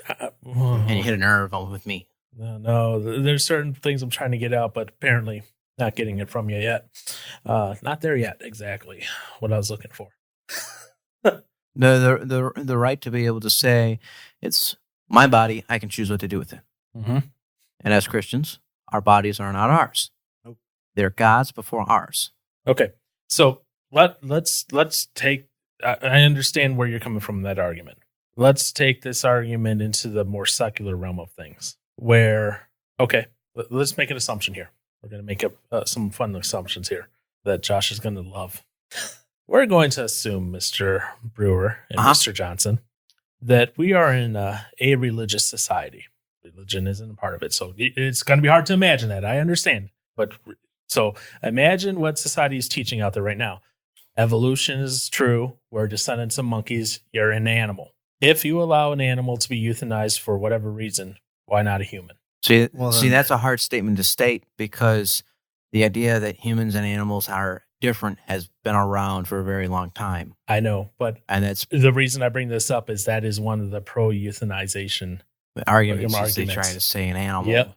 And you hit a nerve with me. No, there's certain things I'm trying to get out, but apparently not getting it from you yet. Not there yet, exactly what I was looking for. The right to be able to say, it's my body, I can choose what to do with it. Mm-hmm. And as Christians, our bodies are not ours. Nope. They're God's before ours. Okay, so let's take... I understand where you're coming from in that argument. Let's take this argument into the more secular realm of things, where, okay, let's make an assumption here. We're going to make up some fun assumptions here that Josh is going to love. We're going to assume, Mr. Brewer and Mr. Johnson, that we are in a religious society. Religion isn't a part of it, so it's going to be hard to imagine that. I understand. But so imagine what society is teaching out there right now. Evolution is true. We're descendants of monkeys. You're an animal. If you allow an animal to be euthanized for whatever reason, why not a human? See, that's a hard statement to state, because the idea that humans and animals are different has been around for a very long time. I know, and that's the reason I bring this up is that is one of the pro-euthanization arguments. They try to say an animal. Yep.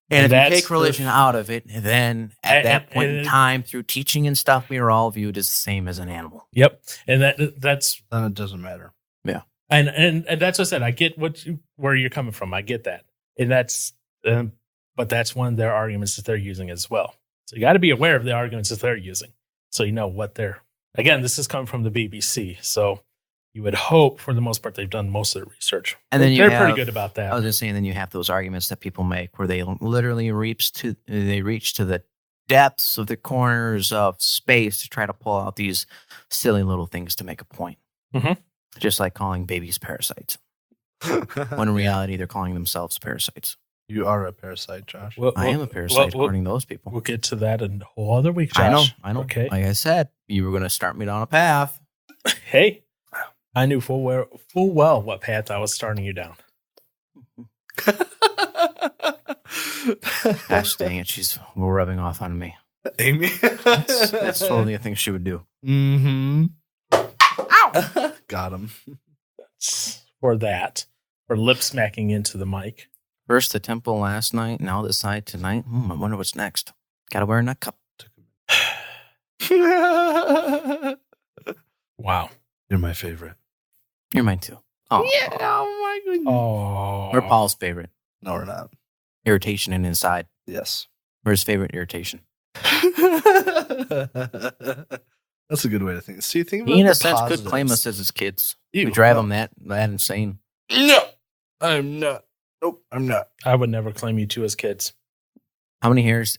And if you take religion out of it, then at that point in time, through teaching and stuff, we are all viewed as the same as an animal. Yep. And that's then it doesn't matter. Yeah. And that's what I said. I get where you're coming from. I get that. And but that's one of their arguments that they're using as well. So you got to be aware of the arguments that they're using, so you know what they're. Again, this is coming from the BBC, so you would hope, for the most part, they've done most of the research. And then they're pretty good about that. I was just saying, then you have those arguments that people make where they literally reach to the depths of the corners of space to try to pull out these silly little things to make a point. Mm-hmm. Just like calling babies parasites. When in reality, they're calling themselves parasites. You are a parasite, Josh. I am a parasite, according to those people. We'll get to that in a whole other week, Josh. I know. Okay. Like I said, you were going to start me down a path. Hey, I knew full well what path I was starting you down. Gosh dang it, she's rubbing off on me. Amy? That's totally a thing she would do. Mm-hmm. Ow! Got him. For lip smacking into the mic. First the temple last night, now the side tonight. I wonder what's next. Gotta wear a nut cup. Wow. You're my favorite. You're mine too. Oh, yeah, oh my goodness. Oh. We're Paul's favorite. No, we're not. Irritation and inside. Yes. We're his favorite irritation. That's a good way to think. See, think about He, in the a sense, positives. could claim us as his kids. Ew, We drive no. him that insane. No, I'm not. Nope, I'm not. I would never claim you two as kids. How many gray hairs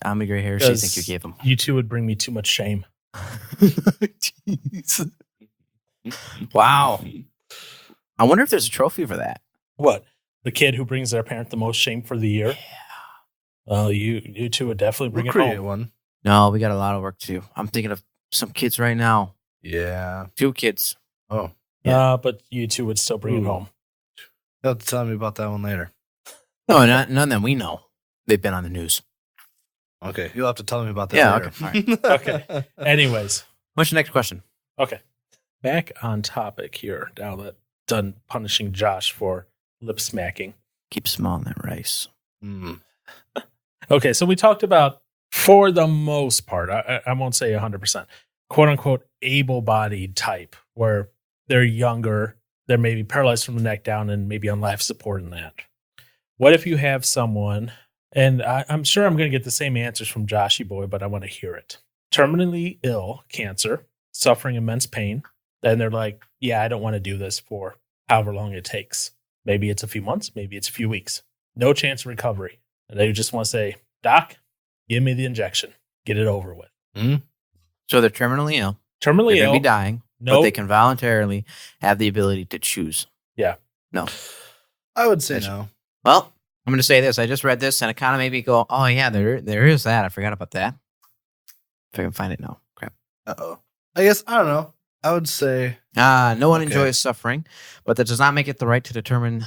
do you think you gave him? You two would bring me too much shame. Jeez. Wow. I wonder if there's a trophy for that. What? The kid who brings their parent the most shame for the year? Well, you two would definitely bring We'll it create home. one. No, we got a lot of work to do. I'm thinking of some kids right now. Yeah. 2 kids. Oh, But you two would still bring it Ooh. home. you'll have to tell me about that one later. No, none that we know. They've been on the news. Okay, you'll have to tell me about that Yeah, later. Okay. Anyways, What's your next question? okay. Back on topic here. Now that done punishing Josh for lip smacking. Keep smelling that rice. Mm. Okay, so we talked about, for the most part, I won't say 100%, quote unquote, able bodied type, where they're younger, they're maybe paralyzed from the neck down and maybe on life support in that. What if you have someone, and I'm sure I'm going to get the same answers from Joshy Boy, but I want to hear it. Terminally ill, cancer, suffering immense pain. Then they're like, yeah, I don't want to do this for however long it takes. Maybe it's a few months, maybe it's a few weeks. No chance of recovery. And they just want to say, Doc, give me the injection. Get it over with. So they're terminally ill. Terminally They're ill. going to be dying, but No. they can voluntarily have the ability to choose. Yeah. No. I would say no. Well, I'm going to say this. I just read this and it kind of made me go, oh, yeah, there is that. I forgot about that. If I can find it now. Crap. Uh-oh. I guess, I don't know. I would say, No one Okay. enjoys suffering, but that does not make it the right to determine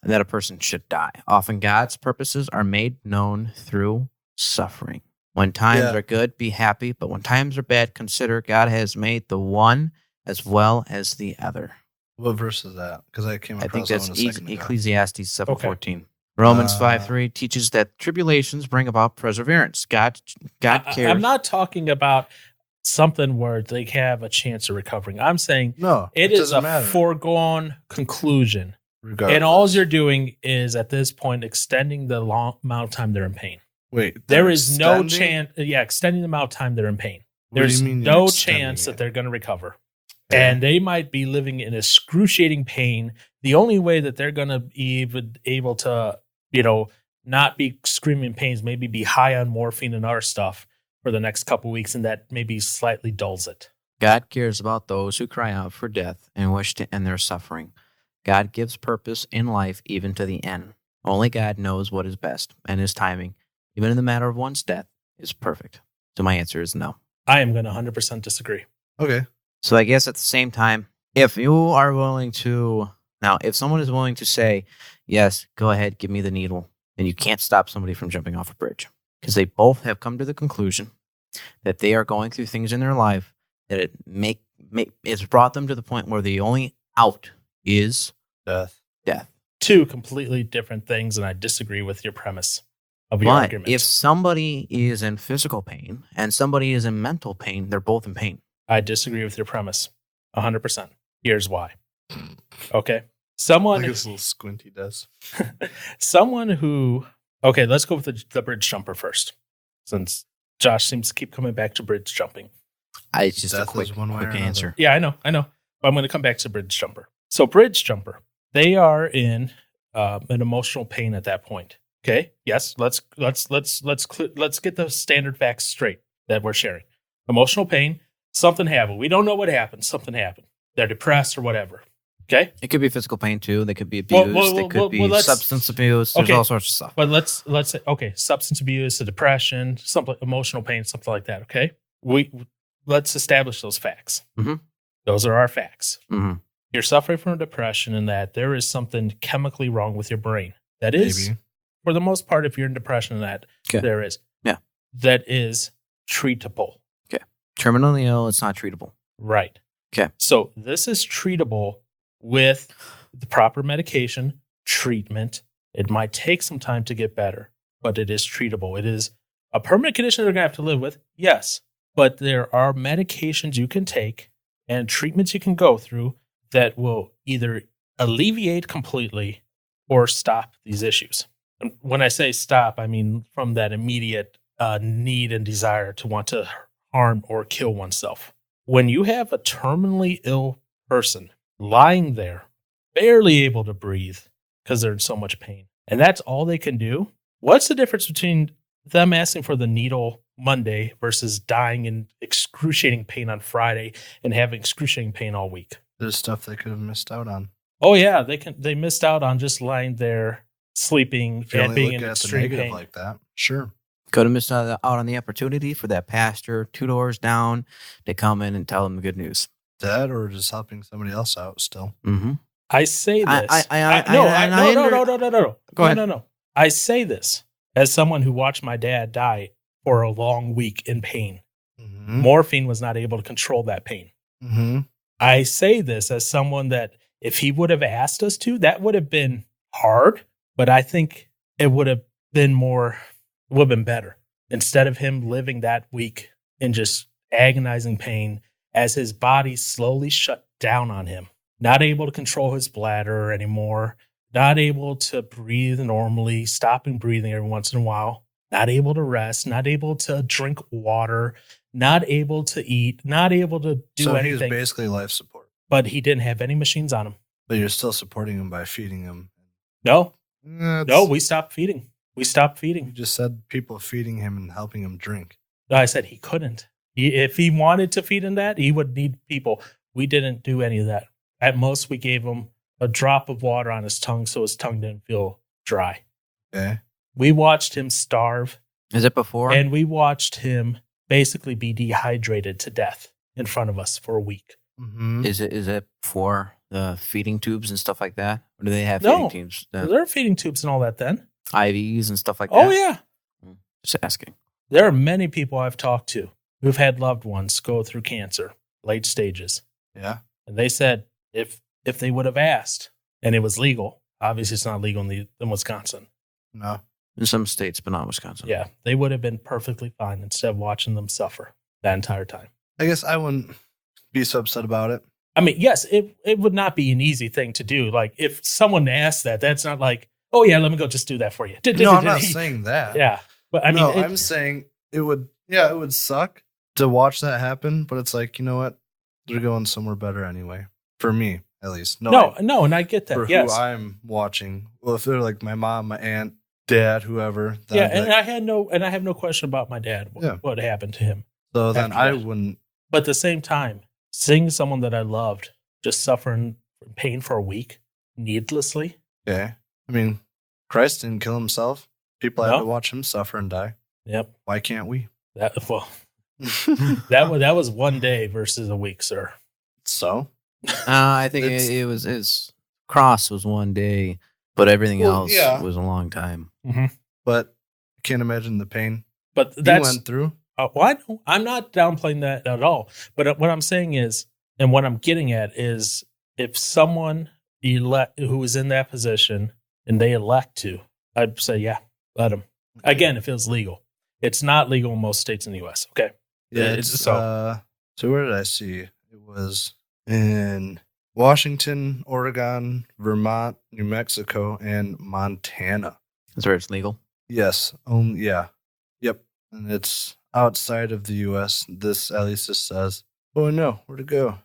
that a person should die. Often God's purposes are made known through suffering. When times Yeah. are good, be happy, but when times are bad, consider God has made the one as well as the other. what verse is that? Because I came I across think that that's one a second ago. Ecclesiastes 7:14. Romans 5:3 teaches that tribulations bring about perseverance. God cares. I'm not talking about something where they have a chance of recovering. I'm saying No, it is doesn't a matter. foregone conclusion. Regardless. And all you're doing is at this point extending the long amount of time they're in pain. Wait, There they're is no extending? chance. Yeah, extending the amount of time they're in pain. What do you There's mean you're no extending chance that it? they're going to recover. Yeah. And they might be living in excruciating pain. The only way that they're going to be able to, not be screaming pains, maybe be high on morphine and other stuff for the next couple weeks, and that maybe slightly dulls it. God cares about those who cry out for death and wish to end their suffering. God gives purpose in life even to the end. Only God knows what is best, and his timing, even in the matter of one's death, is perfect. So my answer is no. I am going to 100% disagree. Okay. So I guess at the same time, if you are willing to, now, if someone is willing to say, yes, go ahead, give me the needle, then you can't stop somebody from jumping off a bridge. Because they both have come to the conclusion that they are going through things in their life that it's brought them to the point where the only out is Death. death. Two completely different things, and I disagree with your premise of your But argument. if somebody is in physical pain and somebody is in mental pain, they're both in pain. I disagree with your premise 100%. Here's why. Okay. Someone Like his little squinty does. someone who, okay, let's go with the bridge jumper first, since Josh seems to keep coming back to bridge jumping. It's just a Death quick is one way or quick another. answer. Yeah, I know. But I'm going to come back to bridge jumper. So bridge jumper, they are in an emotional pain at that point. Okay. Yes. Let's get the standard facts straight that we're sharing. Emotional pain. Something happened. We don't know what happened. Something happened. They're depressed or whatever. Okay. It could be physical pain too. They could be Well, abused. They could be let's- substance abuse. There's Okay. all sorts of stuff. But let's say, okay, substance abuse, depression, something, emotional pain, something like that. Okay. Let's establish those facts. Mhm. Those are our facts. Mhm. You're suffering from depression and that there is something chemically wrong with your brain. That is, Maybe. for the most part, if you're in depression and that, Okay. there is. Yeah. That is treatable. Terminally ill, it's not treatable. Right. Okay. So this is treatable with the proper medication, treatment. It might take some time to get better, but it is treatable. It is a permanent condition they're going to have to live with, yes, but there are medications you can take and treatments you can go through that will either alleviate completely or stop these issues. And when I say stop, I mean from that immediate need and desire to want to harm or kill oneself. When you have a terminally ill person lying there, barely able to breathe because they're in so much pain, and that's all they can do, what's the difference between them asking for the needle Monday versus dying in excruciating pain on Friday and having excruciating pain all week? There's stuff they could have missed out on. Oh yeah, they missed out on just lying there sleeping If you and only being look in at the extreme negative pain. like that, sure. Could have missed out on the opportunity for that pastor 2 doors down to come in and tell them the good news. That or just helping somebody else out still. Mm-hmm. I say this. I No. Go ahead. No. I say this as someone who watched my dad die for a long week in pain. Mm-hmm. Morphine was not able to control that pain. Mm-hmm. I say this as someone that if he would have asked us to, that would have been hard, but I think it would have been better. Instead of him living that week in just agonizing pain as his body slowly shut down on him, not able to control his bladder anymore, not able to breathe normally, stopping breathing every once in a while, not able to rest, not able to drink water, not able to eat, not able to do So anything. he was basically life support, But he didn't have any machines on him. but you're still supporting him by feeding him. No, That's- we stopped feeding. We stopped You feeding. just said people feeding him and helping him drink. I said he couldn't. If he wanted to feed him that, he would need people. We didn't do any of that. At most, we gave him a drop of water on his tongue so his tongue didn't feel dry. Okay. We watched him starve, Is it before? and we watched him basically be dehydrated to death in front of us for a week. Mm-hmm. Is it for the feeding tubes and stuff like that? Or do they have No. feeding tubes? There are feeding tubes and all that then. IVs and stuff like that? Oh, yeah. Just asking. There are many people I've talked to who've had loved ones go through cancer, late stages. Yeah. And they said if they would have asked, and it was legal, obviously it's not legal in Wisconsin. No. In some states, but not Wisconsin. Yeah, they would have been perfectly fine instead of watching them suffer that entire time. I guess I wouldn't be so upset about it. I mean, yes, it would not be an easy thing to do. Like if someone asked that, that's not like, oh yeah, let me go just do that for you. No, I'm not saying that. Yeah, but I mean, no, I'm saying it would suck to watch that happen, but it's like, you know what? They're going somewhere better anyway. For me, at least. No, and I get that. For Yes. who I'm watching. Well, if they're like my mom, my aunt, dad, whoever. then Yeah, I'd be and like, I have no question about my dad. Yeah. What happened to him? so then after I that. wouldn't. But at the same time, seeing someone that I loved just suffering from pain for a week needlessly. Okay. I mean, Christ didn't kill himself. People had No. to watch him suffer and die. Yep. Why can't we? That that was one day versus a week, sir. So? I think It's- it was his cross was one day, but everything Well, else yeah. was a long time. But I can't imagine the pain But he that's went through. I'm not downplaying that at all. But what I'm saying is, and what I'm getting at is, if someone who is in that position and they elect to, I'd say, yeah, let them. Again, if it was legal. It's not legal in most states in the U.S. Okay. Yeah, It's it's so- so where did I see? It was in Washington, Oregon, Vermont, New Mexico, and Montana. That's where it's legal. Yes. Yeah. Yep. And it's outside of the US. This at least this says. Oh no, where'd it go?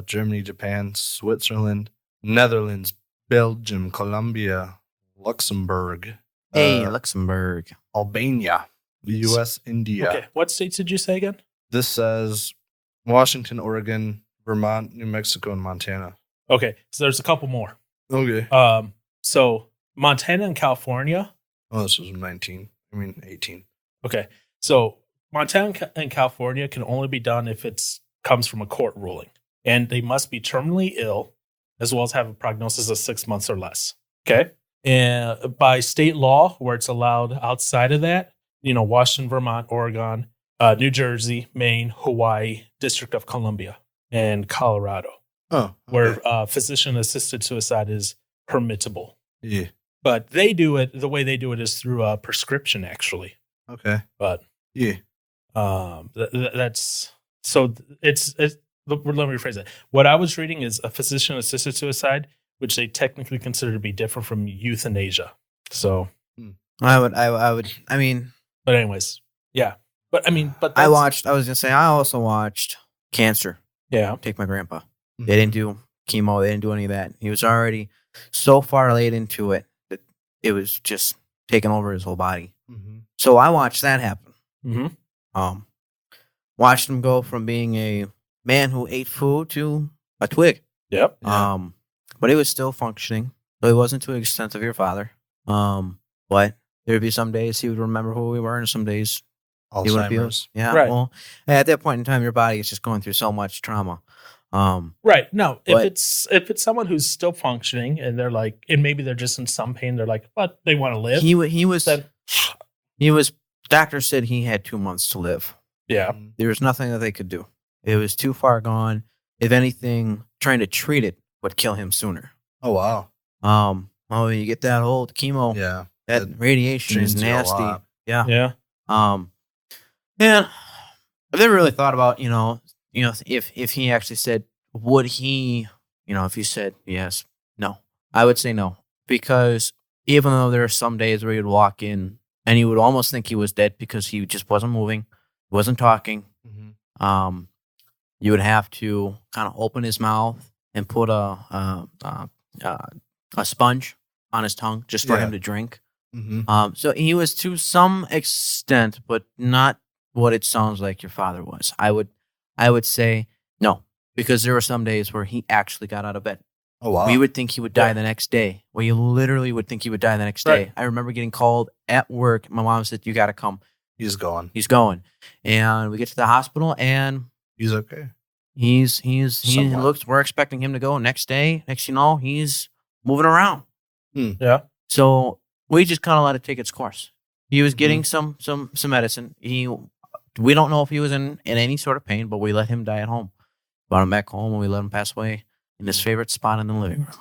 Germany, Japan, Switzerland, Netherlands, Belgium, Colombia, Luxembourg, Hey, Luxembourg. Albania, the US, India. Okay. What states did you say again? This says Washington, Oregon, Vermont, New Mexico, and Montana. Okay. So there's a couple more. Okay. So Montana and California. Oh, this was 18. Okay. So Montana and California can only be done if it comes from a court ruling. And they must be terminally ill as well as have a prognosis of 6 months or less. Okay. And by state law, where it's allowed outside of that, Washington, Vermont, Oregon, New Jersey, Maine, Hawaii, District of Columbia, and Colorado, Oh, where physician-assisted suicide is permissible. yeah. But they do it, the way they do it is through a prescription, actually. Okay. But Yeah. that's so it's let me rephrase it. What I was reading is a physician-assisted suicide, which they technically consider to be different from euthanasia. So, I mean, but anyways, yeah. But I mean, but I that's- was gonna say, I also watched Cancer. Yeah. Take my grandpa. Mhm. They didn't do chemo. They didn't do any of that. He was already so far late into it that it was just taking over his whole body. Mm-hmm. So I watched that happen. Mm-hmm. Watched him go from being a man who ate food to a twig. Yep. Yeah. but he was still functioning. So he wasn't to the extent of your father. But there would be some days he would remember who we were, and some days he wouldn't be. Alzheimer's. Yeah. Right. Well, at that point in time, your body is just going through so much trauma. Right. No, But- if it's someone who's still functioning and they're like, and maybe they're just in some pain, they're like, but they want to live. He Then, was. Doctors said he had 2 months to live. yeah. There was nothing that they could do. It was too far gone. If anything, trying to treat it would kill him sooner. Oh wow. When you get that old chemo, Yeah. that It radiation is changed you a nasty. lot. Yeah. Yeah. Yeah. I've never really thought about, if he actually said, would he, if he said yes, no, I would say no, because even though there are some days where you'd walk in and you would almost think he was dead because he just wasn't moving, wasn't talking. Mhm. You would have to kind of open his mouth and put a sponge on his tongue just for Yeah. him to drink. Mhm. So he was to some extent, but not what it sounds like your father was. I would say no, because there were some days where he actually got out of bed. Oh wow. We would think he would die Yeah. the next day. Well, you literally would think he would die the next Right. day. I remember getting called at work. My mom said, "You got to come. He's gone. He's going." And we get to the hospital, and He's okay. he Somewhat. looks. We're expecting him to go next day. Next, he's moving around. Yeah. So we just kind of let it take its course. He was Mhm. getting some medicine. We don't know if he was in any sort of pain, but we let him die at home. Brought him back home, and we let him pass away in his favorite spot in the living room.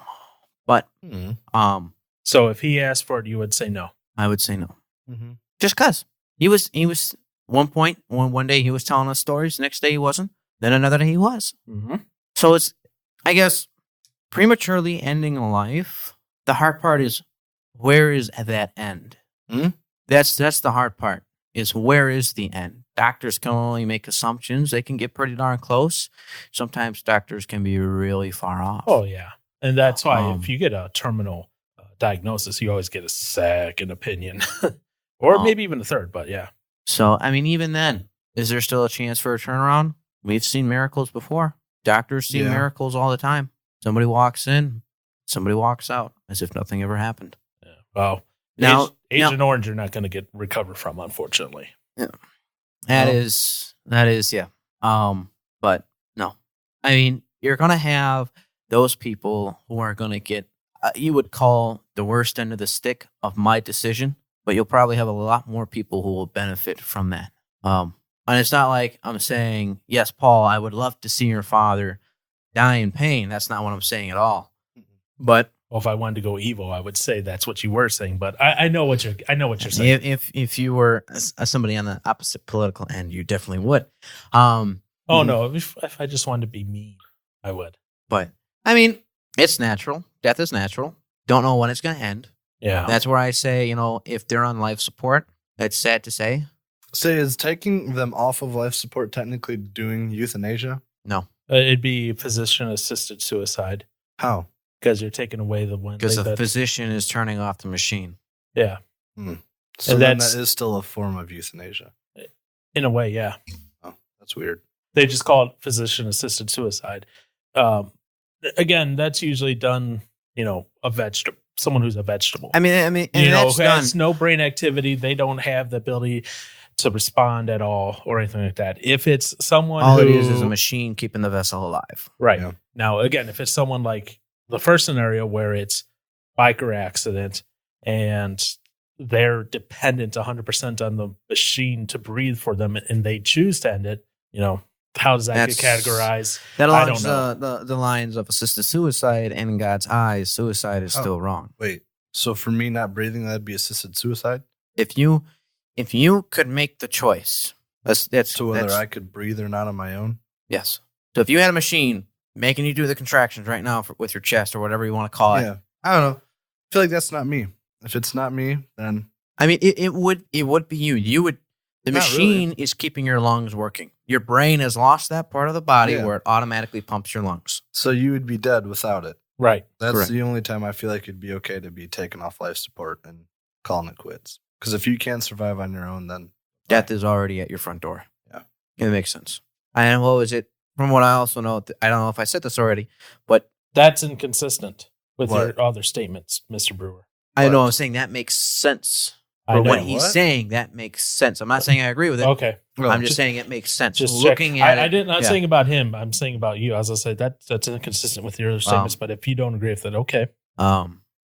But Mhm. So if he asked for it, you would say no. I would say no, Mhm. just cause he was one point one day he was telling us stories. Next day he wasn't. Then another day he was. Mm-hmm. So it's, I guess, prematurely ending a life. The hard part is, where is that end? Mhm. That's the hard part, is where is the end? Doctors can only make assumptions. They can get pretty darn close. Sometimes doctors can be really far off. Oh, yeah. And that's why Um, if you get a terminal diagnosis, you always get a second opinion or Oh. maybe even a third. But yeah. So, I mean, even then, is there still a chance for a turnaround? We've seen miracles before. Doctors see Yeah. miracles all the time. Somebody walks in, somebody walks out as if nothing ever happened. Yeah. Well, Now, Agent Orange, you're not going to recover from, unfortunately. That No. is, yeah. But no, I mean, you're gonna have those people who are gonna get, you would call the worst end of the stick of my decision, but you'll probably have a lot more people who will benefit from that. And it's not like I'm saying, yes, Paul, I would love to see your father die in pain. That's not what I'm saying at all. But Well, if I wanted to go evil, I would say that's what you were saying. But I know what you're saying. if you were somebody on the opposite political end, you definitely would. Oh no, if I just wanted to be mean, I would. But I mean, it's natural. Death is natural. Don't know when it's going to end. Yeah. That's where I say, if they're on life support, it's sad to say. Say, is taking them off of life support technically doing euthanasia? No, It'd be physician assisted suicide How? because you're taking away the one. because thing the that- physician is turning off the machine. yeah, So And then that's- that is still a form of euthanasia. in a way, yeah. Oh, that's weird. They just call it physician assisted suicide. Again, that's usually done. A vegetable, someone who's a vegetable. I mean, and Who that's done. has no brain activity. They don't have the ability to respond at all or anything like that. If it's someone All who it is a machine keeping the vessel alive. right Yeah. now, again, if it's someone like the first scenario where it's biker accident and they're dependent 100% on the machine to breathe for them, and they choose to end it, how does that That's- get categorized? That I along don't know. the lines of assisted suicide, and in God's eyes, suicide is Oh. still wrong. Wait, so for me not breathing, that'd be assisted suicide? If you could make the choice, that's So whether that's- I could breathe or not on my own? yes. So if you had a machine making you do the contractions right now with your chest or whatever you want to call it, Yeah. I don't know. I feel like that's not me. If it's not me, then I mean, it would be you. You would. The Not machine is keeping your lungs working. Your brain has lost that part of the body Yeah. where it automatically pumps your lungs. so you would be dead without it. Right. That's Correct. the only time I feel like it'd be okay to be taken off life support and calling it quits. Because if you can't survive on your own, then Death is already at your front door. Yeah. It makes sense. And what was it? From what I also know, I don't know if I said this already, but That's inconsistent. with What? your other statements, Mr. Brewer. I know. What? I'm saying that makes sense. I For know. what he's What? saying, that makes sense. I'm not saying I agree with it. Okay. Well, I'm just saying it makes sense. Just Looking check. at I it, didn't. Not yeah. saying about him. I'm saying about you. As I said, that's inconsistent with your other statements. But if you don't agree with it, okay.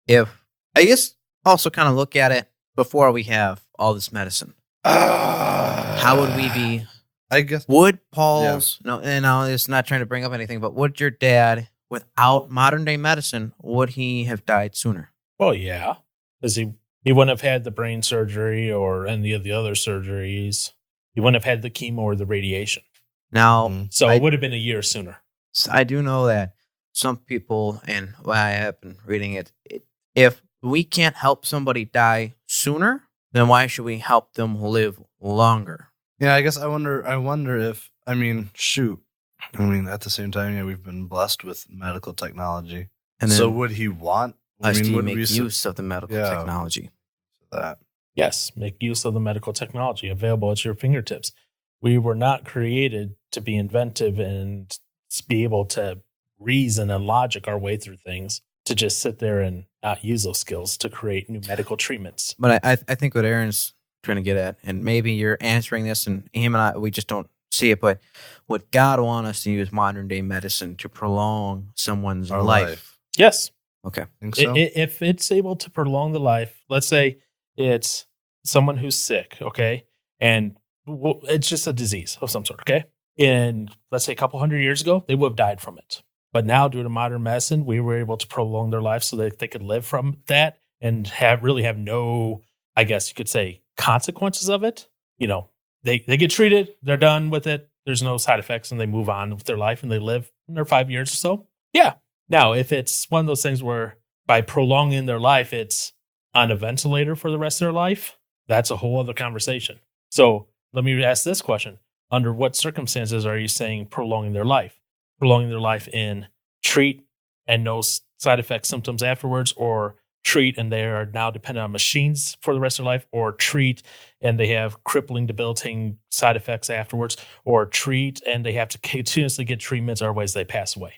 If I guess also kind of look at it before we have all this medicine, how would we be? I guess. Would Paul's no, and no, it's not trying to bring up anything, but would your dad, without modern day medicine, would he have died sooner? Well, yeah, because he wouldn't have had the brain surgery or any of the other surgeries. He wouldn't have had the chemo or the radiation. Now, Mhm. So I- it would have been a year sooner. I do know that some people, and I have been reading it, if we can't help somebody die sooner, then why should we help them live longer? Yeah, I guess I wonder if, I mean, shoot. I mean, at the same time, yeah, we've been blessed with medical technology. And then So would he want? us to would make we use of the medical Yeah. technology. that? Yes, make use of the medical technology available at your fingertips. We were not created to be inventive and be able to reason and logic our way through things, to just sit there and not use those skills to create new medical treatments. But I think what Aaron's trying to get at, and maybe you're answering this, and him and I, we just don't see it, but would God want us to use modern day medicine to prolong someone's Our life? Yes, Okay. Think so? if it's able to prolong the life, let's say it's someone who's sick, okay, and it's just a disease of some sort, okay? And let's say a couple hundred years ago, they would have died from it. But now, due to modern medicine, we were able to prolong their life so that they could live from that and have no, I guess you could say, consequences of it. You know, they get treated, they're done with it. There's no side effects, and they move on with their life, and they live in their 5 years or so. Yeah. Now, if it's one of those things where by prolonging their life, it's on a ventilator for the rest of their life, that's a whole other conversation. So let me ask this question. Under what circumstances are you saying prolonging their life? Prolonging their life in treat and no side effect symptoms afterwards, or treat and they are now dependent on machines for the rest of their life, or treat and they have crippling, debilitating side effects afterwards, or treat and they have to continuously get treatments, otherwise they pass away.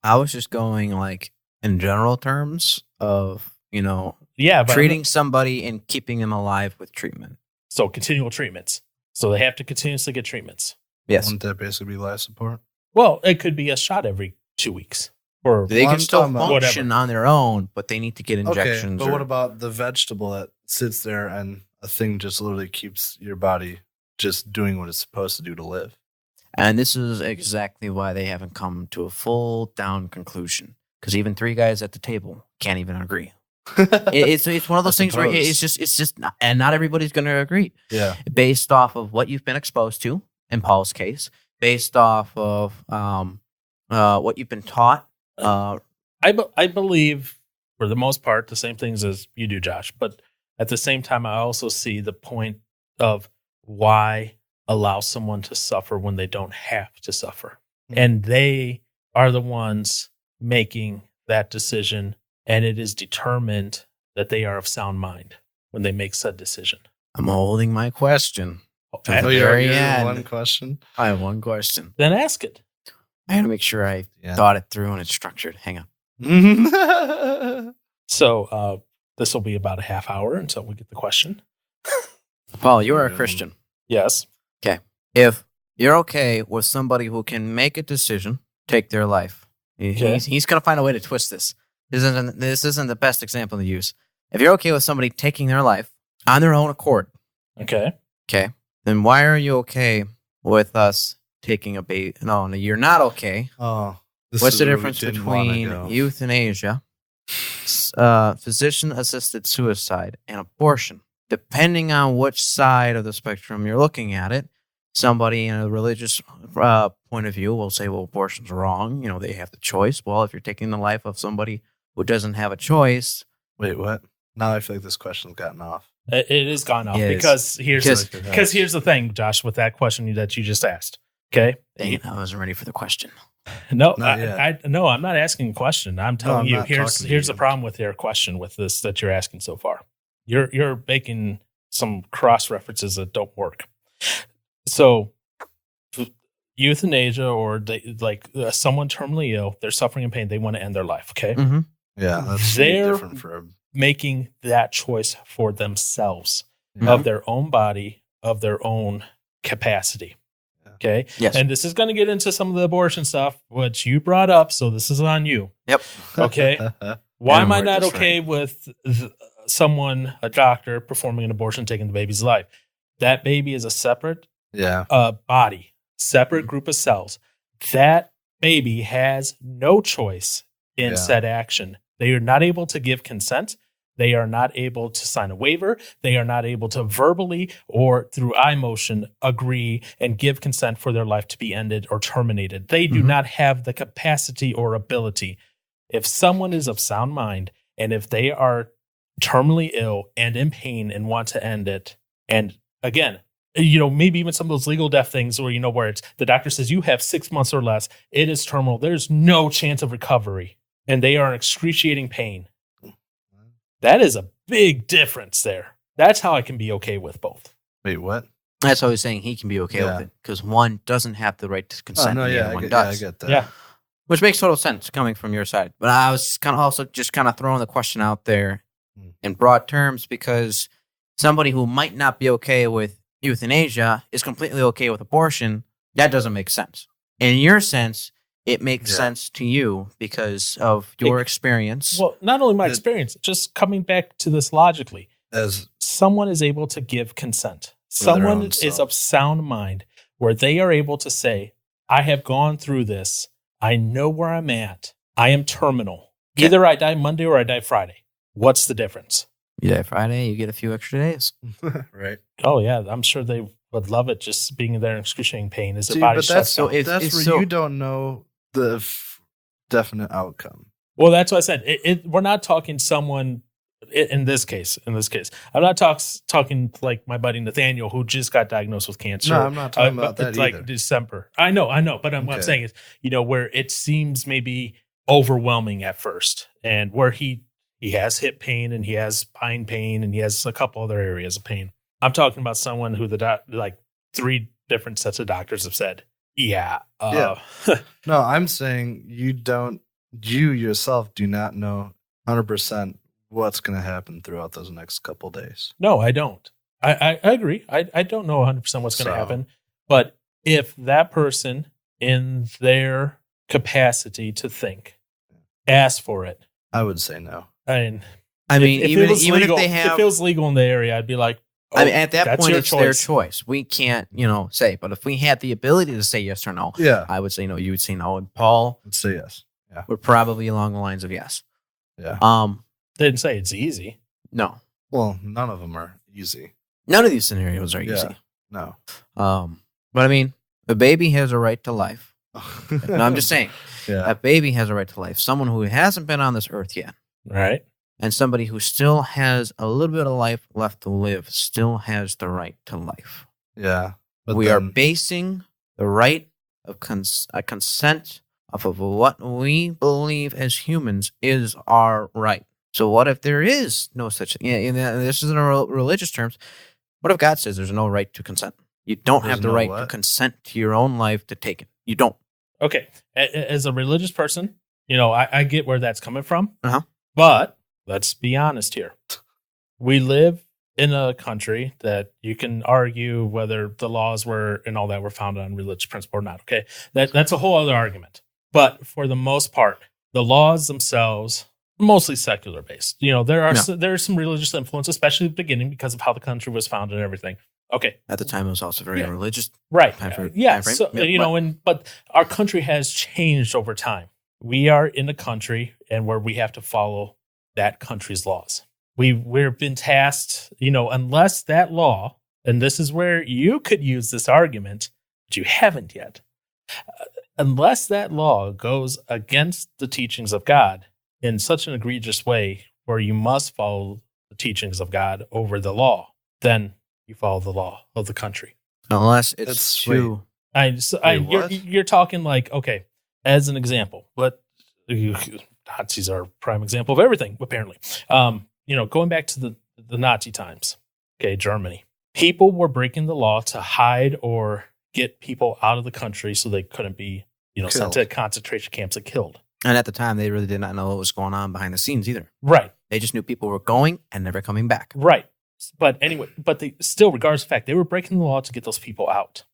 I was just going like in general terms of, Yeah, but treating somebody and keeping them alive with treatment. so continual treatments. So they have to continuously get treatments. Yes. Wouldn't that basically be life support? Well, it could be a shot every 2 weeks. Or They Well, can I'm still talking about- function on their own, but they need to get injections. Okay, but or- what about the vegetable that sits there and a thing just literally keeps your body just doing what it's supposed to do to live? And this is exactly why they haven't come to a full down conclusion. Because even three guys at the table can't even agree. It's one of those I things where suppose. it's just not, and not everybody's going to agree Yeah. based off of what you've been exposed to. In Paul's case, based off of what you've been taught. I believe, for the most part, the same things as you do, Josh. But at the same time, I also see the point of why allow someone to suffer when they don't have to suffer. Mhm. And they are the ones making that decision. And it is determined that they are of sound mind when they make said decision. I'm holding my question. Okay. the Oh, you're very you're end. one question. I have one question. Then ask it. I had to make sure I Yeah. thought it through and it's structured. Hang on. So this will be about a half hour until we get the question. Paul, you are a Christian. Yes. If you're okay with somebody who can make a decision, take their life, Okay. he's going to find a way to twist this. This isn't the best example to use. If you're okay with somebody taking their life on their own accord, Okay. okay, then why are you okay with us taking a baby? No, you're not okay. Oh, this What's is the where we difference didn't wanna between go. euthanasia, physician-assisted suicide, and abortion? Depending on which side of the spectrum you're looking at it, somebody in a religious point of view will say, well, abortion's wrong. They have the choice. Well, if you're taking the life of somebody who doesn't have a choice, Wait, what? Now I feel like this question's gotten off. It is gone off It is. because here's Because- here's the thing, Josh, with that question that you just asked. Okay. dang it, I wasn't ready for the question. No, Not yet. no, I'm not asking a question. I'm telling I'm you, not here's talking to here's you. the problem with your question with this that you're asking so far. You're making some cross references that don't work. So euthanasia or someone terminally ill, they're suffering in pain, they want to end their life. Okay. Mm-hmm. Yeah, that's They're different for making that choice for themselves Yeah. of their own body, of their own capacity. Okay. Yes. And this is going to get into some of the abortion stuff, which you brought up. So this is on you. Yep. Okay. Why And am I we're not just okay with someone, a doctor, performing an abortion, taking the baby's life? That baby is a separate Yeah. body, separate group of cells. That baby has no choice in Yeah. said action. They are not able to give consent. They are not able to sign a waiver. They are not able to verbally or through eye motion agree and give consent for their life to be ended or terminated. They do not have the capacity or ability. If someone is of sound mind and if they are terminally ill and in pain and want to end it, and again, maybe even some of those legal death things where, where it's the doctor says you have 6 months or less, it is terminal, there's no chance of recovery, and they are in excruciating pain. That is a big difference there. That's how I can be okay with both. Wait, what? That's why I was saying he can be okay Yeah. with it because one doesn't have the right to consent. Oh, no, the yeah, other I one get, does. I get that. Yeah. Which makes total sense coming from your side. But I was kind of also just kind of throwing the question out there in broad terms because somebody who might not be okay with euthanasia is completely okay with abortion. That doesn't make sense. In your sense, it makes sense to you because of your experience. Well, not only my experience, just coming back to this logically, As someone is able to give consent. For their Someone own is self. of sound mind where they are able to say, I have gone through this. I know where I'm at. I am terminal. Yeah. Either I die Monday or I die Friday. What's the difference? You die Friday, you get a few extra days. right. Oh, yeah. I'm sure they would love it just being there in excruciating pain as their See, body but shuts that's down. So if- that's if where so- you don't know the definite outcome. Well, that's what I said. We're not talking someone in this case. I'm not talking like my buddy Nathaniel, who just got diagnosed with cancer. No, I'm not talking about but that it's like either. December. I know. But what I'm Okay. saying is, where it seems maybe overwhelming at first, and where he has hip pain and he has spine pain and he has a couple other areas of pain. I'm talking about someone who like 3 different sets of doctors have said, No, I'm saying you yourself do not know 100% what's going to happen throughout those next couple days. No, I don't. I agree. I don't know 100% what's going to So- happen. But if that person in their capacity to think asks for it, I would say no. I mean, if even it was even legal, if they have, if it was legal in the area, I'd be like, I mean, at that that's point, your it's their choice. choice. We can't, say. But if we had the ability to say yes or no, Yeah, I would say no. You would say no, and Paul I'd say yes. would probably along the lines of yes. Yeah. They didn't say it's easy. No, Well, none of them are easy. none of these scenarios are Yeah. easy. No. But I mean, a baby has a right to life. No, I'm just saying, Yeah. a baby has a right to life. Someone who hasn't been on this earth yet, Right? and somebody who still has a little bit of life left to live, still has the right to life. Yeah. But We are then- basing the right of consent off of what we believe as humans is our right. So what if there is no such thing? Yeah, this is in religious terms. What if God says there's no right to consent? You don't There's have the no right to what? consent to your own life to take it. You don't. Okay. As a religious person, I get where that's coming from. Uh-huh. But let's be honest here. We live in a country that you can argue whether the laws were and all that were founded on religious principle or not. Okay. That's a whole other argument. But for the most part, the laws themselves, mostly secular based. There are some religious influence, especially at the beginning because of how the country was founded and everything. Okay. At the time, it was also very Yeah. religious. Right. Time frame- Yeah. time frame. So, Yeah, but our country has changed over time. We are in a country and where we have to follow that country's laws. We've been tasked, unless that law, and this is where you could use this argument, but you haven't yet. Unless that law goes against the teachings of God in such an egregious way where you must follow the teachings of God over the law, then you follow the law of the country. Unless it's That's- too. You're talking like, okay, as an example, Nazis are a prime example of everything, apparently. Going back to the Nazi times, okay, Germany, people were breaking the law to hide or get people out of the country so they couldn't be, sent to concentration camps and killed. And at the time, they really did not know what was going on behind the scenes either. Right. They just knew people were going and never coming back. Right. But anyway, they still, regardless of the fact, they were breaking the law to get those people out.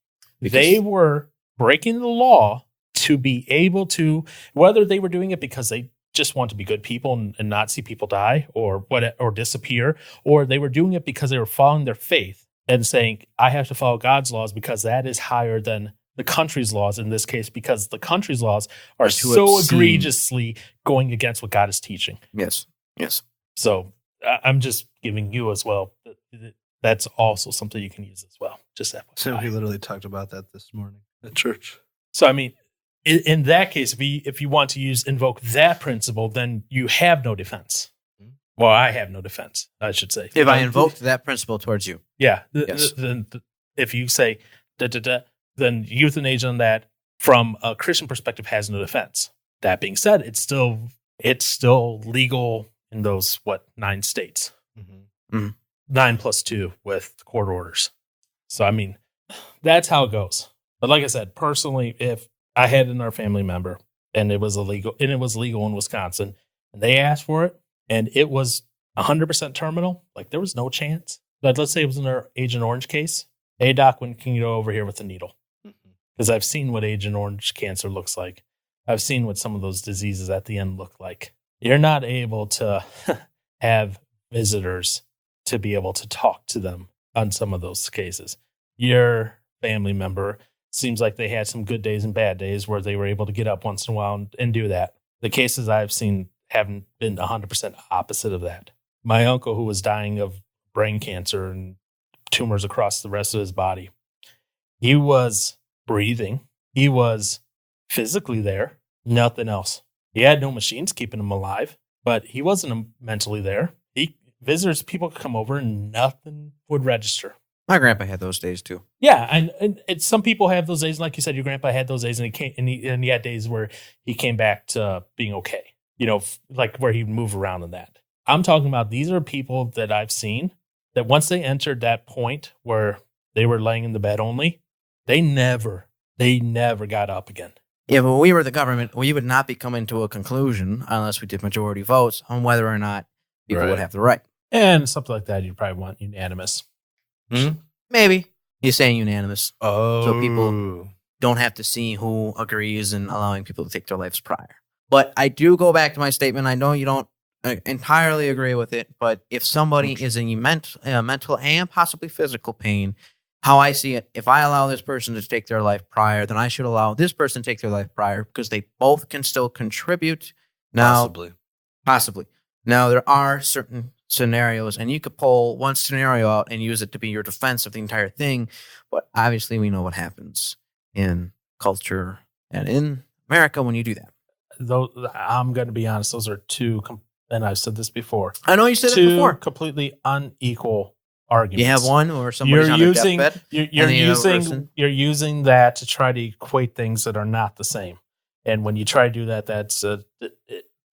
They were breaking the law to be able to, whether they were doing it because they just want to be good people and not see people die or disappear, or they were doing it because they were following their faith and saying, I have to follow God's laws because that is higher than the country's laws in this case, because the country's laws are so egregiously going against what God is teaching. Yes. So I'm just giving you as well. That's also something you can use as well. Just that. So he literally talked about that this morning at church. So, I mean, in that case, if you want to invoke that principle, then you have no defense. Well, I have no defense, I should say. If I invoked that principle towards you. Yeah. Yes. Then if you say, then euthanasia on that from a Christian perspective has no defense. That being said, it's still legal in those, 9 states? 9+2 with court orders. So, I mean, that's how it goes. But like I said, personally, if I had another family member and it was illegal in Wisconsin and they asked for it and it was 100% terminal, like there was no chance. But let's say it was in our Agent Orange case. Hey, doc, when can you go over here with a needle? Because I've seen what Agent Orange cancer looks like. I've seen what some of those diseases at the end look like. You're not able to have visitors to be able to talk to them on some of those cases. Your family member seems like they had some good days and bad days where they were able to get up once in a while and do that. The cases I've seen haven't been 100% opposite of that. My uncle, who was dying of brain cancer and tumors across the rest of his body, he was breathing. He was physically there, nothing else. He had no machines keeping him alive, but he wasn't mentally there. Visitors, people could come over and nothing would register. My grandpa had those days too. Yeah, and some people have those days. Like you said, your grandpa had those days, and he had days where he came back to being okay. Like where he'd move around and that. I'm talking about these are people that I've seen that once they entered that point where they were laying in the bed only, they never got up again. If we were the government, we would not be coming to a conclusion unless we did majority votes on whether or not people would have the right. And something like that, you'd probably want unanimous. Maybe. He's saying unanimous. Oh. So people don't have to see who agrees in allowing people to take their lives prior. But I do go back to my statement. I know you don't entirely agree with it, but if somebody is in mental and possibly physical pain, how I see it, if I allow this person to take their life prior, then I should allow this person to take their life prior because they both can still contribute. Now, Possibly. Now, there are certain scenarios, and you could pull one scenario out and use it to be your defense of the entire thing, but obviously we know what happens in culture and in America when you do that. Though I'm going to be honest, those are two, and I've said this before. I know you said it before. Completely unequal arguments. You have one or somebody's on their deathbed. You're using that to try to equate things that are not the same, and when you try to do that,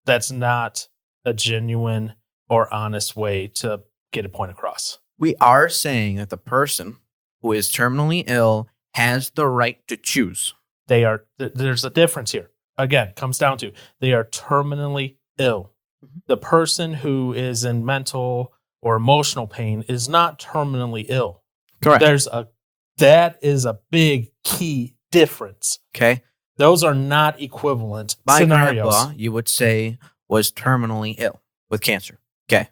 that's not a genuine or honest way to get a point across. We are saying that the person who is terminally ill has the right to choose. There's a difference here. Again, it comes down to they are terminally ill. The person who is in mental or emotional pain is not terminally ill. Correct. That is a big key difference. Okay. Those are not equivalent My scenarios. grandpa, you would say, was terminally ill with cancer. Okay.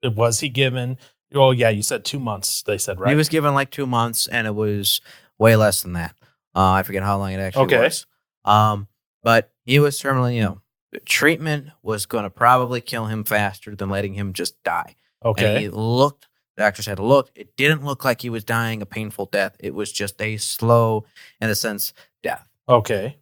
Was he given? Oh yeah, you said 2 months. They said, right? He was given like 2 months, and it was way less than that. I forget how long it actually was. But he was terminally ill. The treatment was going to probably kill him faster than letting him just die. Okay. And the doctors had looked. It didn't look like he was dying a painful death. It was just a slow, in a sense, death. Okay.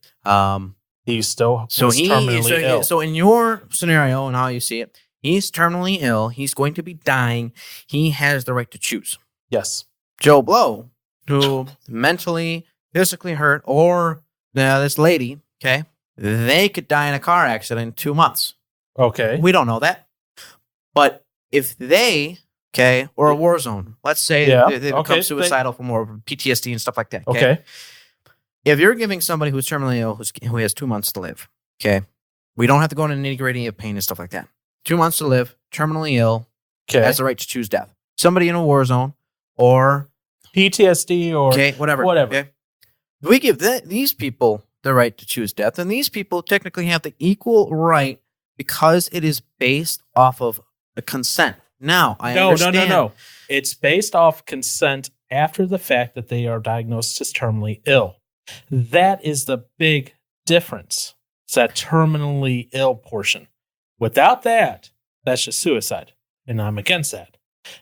He's still terminally ill. So in your scenario and how you see it, he's terminally ill. He's going to be dying. He has the right to choose. Yes. Joe Blow, who mentally, physically hurt, or this lady, okay, they could die in a car accident in 2 months. Okay. We don't know that. But if they okay, or a war zone. Let's say Yeah, they become okay, suicidal from more PTSD and stuff like that. Okay. If you're giving somebody who's terminally ill, who has 2 months to live, okay, we don't have to go into nitty gritty of pain and stuff like that. 2 months to live, terminally ill, Okay. has the right to choose death. Somebody in a war zone or PTSD or whatever. whatever. Okay? We give these people the right to choose death, and these people technically have the equal right because it is based off of a consent. Now, I understand. No. It's based off consent after the fact that they are diagnosed as terminally ill. That is the big difference. It's that terminally ill portion. Without that, that's just suicide. And I'm against that.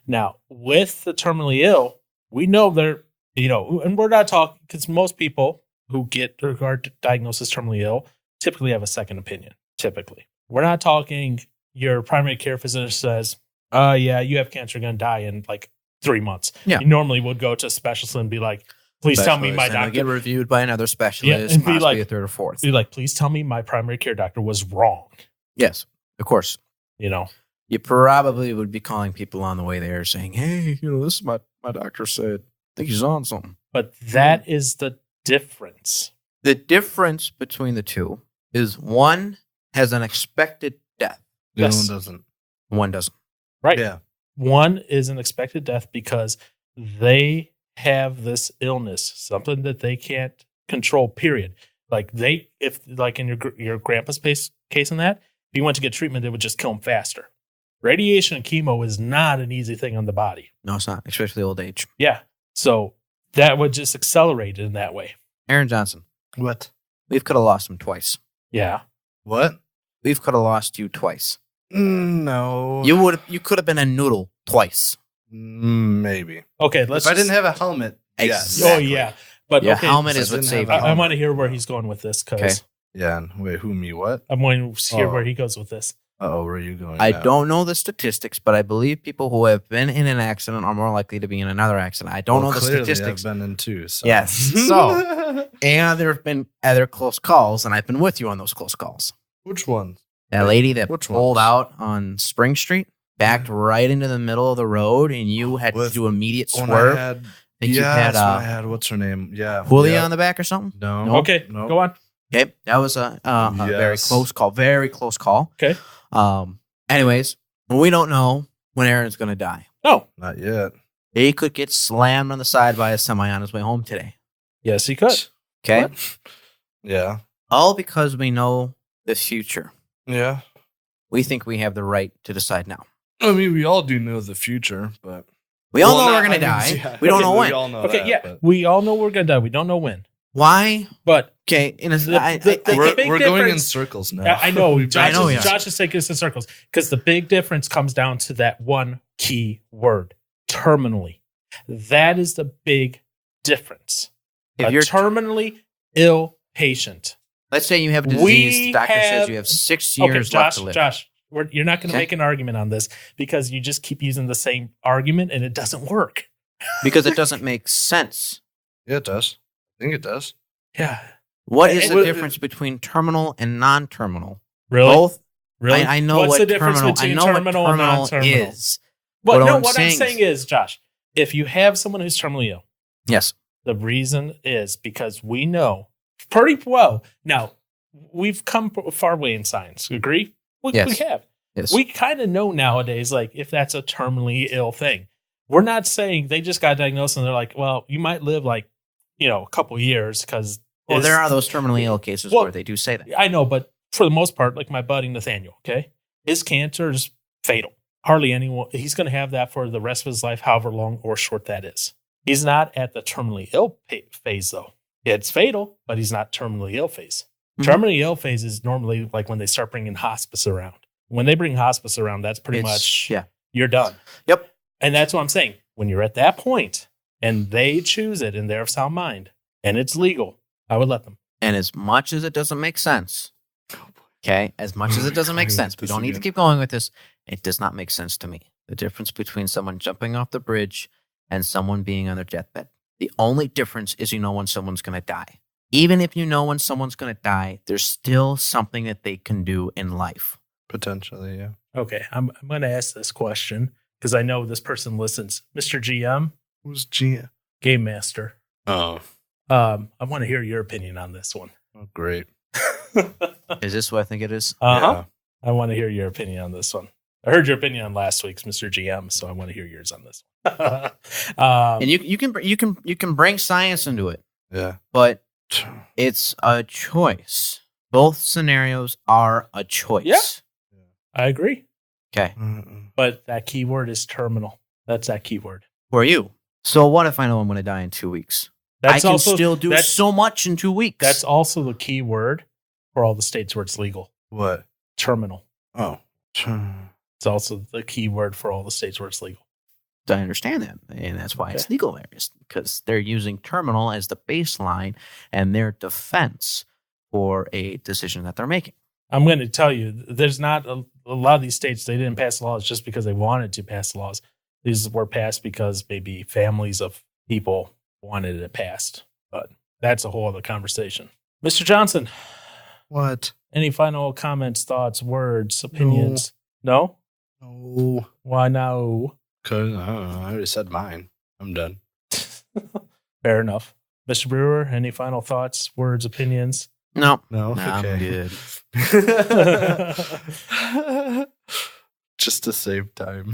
Now, with the terminally ill, we know they're, and we're not talking, because most people who are diagnosed as terminally ill typically have a second opinion. Typically. We're not talking your primary care physician says, yeah, you have cancer, you're going to die in like 3 months. Yeah. You normally would go to a specialist and be like, please tell me my And they doctor. get reviewed by another specialist, and be possibly like- a third or fourth. Be like, please tell me my primary care doctor was wrong. Yes, of course. You probably would be calling people on the way there saying, hey, this is my doctor said, I think he's on something. But that is the difference. The difference between the two is one has an expected death. The other Yes. one doesn't. One doesn't. Right. Yeah. One is an expected death because they have this illness, something that they can't control, period. Like in your grandpa's case in that, if he went to get treatment, they would just kill him faster. Radiation and chemo is not an easy thing on the body. No, it's not, especially old age. Yeah. So that would just accelerate it in that way. Aaron Johnson, What? we could have lost him twice. Yeah. What? We could have lost you twice. No. You could have been a noodle twice. Maybe. Okay. If Let's. I didn't have a helmet. Exactly. Oh yeah. But Your okay. helmet so is I what didn't saved have you. a I want to hear where he's going with this because Okay. Yeah. And wait, who, me, what? I'm going to hear Oh. where he goes with this. Uh-oh, where are you going I now? don't know the statistics, but I believe people who have been in an accident are more likely to be in another accident. I don't know the Clearly statistics. I've been in two. So. Yes. So, and there have been other close calls, and I've been with you on those close calls. Which one? That lady that Which pulled ones? out on Spring Street, backed right into the middle of the road, and you had to With- do immediate When swerve. I had, I think you yeah, had that's when I had, what's her name? Yeah. Julia yeah. on the back or something. No. Okay. No. Go on. Okay, that was a very Yes. close call. Very close call. Okay. Anyways, we don't know when Aaron's going to die. No. Not yet. He could get slammed on the side by a semi on his way home today. Yes, he could. Okay, What? Yeah. all because we know the future. Yeah. We think we have the right to decide now. I mean, we all do know the future, but We all Well, know not- we're going to I mean, die. yeah. We don't Okay, know we when. all know Okay. that, Yeah. but We all know we're gonna die. We don't know when. Why? But Okay, in a, The big we're going in difference- circles now. I know. We've Josh, been- know, is, yeah. Josh is taking us in circles because the big difference comes down to that one key word: terminally. That is the big difference. if A you're terminally ill patient. let's say you have a We disease, the doctor says have- you have 6 Okay, years Josh. left to live. Josh, you're not going to Okay. make an argument on this because you just keep using the same argument and it doesn't work. Because it doesn't make sense. Yeah, it does. I think it does. Yeah. What is It- the difference between terminal and non-terminal? Really? Both. Really? I know What's what the difference terminal. I between know what terminal and terminal non-terminal? is. But What no, I'm what I'm saying saying is, Josh, if you have someone who's terminally ill, Yes. the reason is because we know pretty well. Now, we've come a far way in science. Agree? We Yes. have. Yes. We kind of know nowadays, like, if that's a terminally ill thing. We're not saying they just got diagnosed and they're like, well, you might live like, a couple years because. Well, there are those terminally ill cases Well, where they do say that. I know, but for the most part, like my buddy Nathaniel, okay, his cancer is fatal. Hardly anyone, he's going to have that for the rest of his life, however long or short that is. He's not at the terminally ill phase, though. It's fatal, but he's not terminally ill phase. Mhm. Terminally ill phase is normally like when they start bringing hospice around. When they bring hospice around, that's pretty It's- much, yeah. you're done. Yep. And that's what I'm saying. When you're at that point and they choose it in their sound mind and it's legal, I would let them. And as much as it doesn't make sense, okay, as much as it doesn't make Going sense, with we this don't need to again. keep going with this. It does not make sense to me. The difference between someone jumping off the bridge and someone being on their deathbed. The only difference is you know when someone's going to die. Even if you know when someone's going to die, there's still something that they can do in life. Potentially, yeah. Okay, I'm going to ask this question because I know this person listens. Mr. GM, Who's Gia? Game Master. Oh, I want to hear your opinion on this one. great. Is this what I think it is? Uh-huh. I want to hear your opinion on this one. I heard your opinion on last week's Mr. GM, so I want to hear yours on this one. And you can bring science into it, Yeah. but it's a choice. Both scenarios are a choice. Yeah. I agree. Okay. But that keyword is terminal. That's that keyword. For you. So what if I know I'm going to die in 2 weeks? I can still do so much in 2 weeks. That's also the key word for all the states where it's legal. What? Terminal. Oh. It's also the key word for all the states where it's legal. I understand that. And that's why it's legal there, is because they're using terminal as the baseline and their defense for a decision that they're making. I'm going to tell you, there's not a lot of these states, they didn't pass laws just because they wanted to pass laws. These were passed because maybe families of people wanted it passed. But that's a whole other conversation. Mr. Johnson, What? any final comments, thoughts, words, opinions? No? No. Why no? Cause I don't know. I already said mine. I'm done. Fair enough. Mr. Brewer, any final thoughts, words, opinions? No. No. Nah, Okay. I'm good. Just to save time.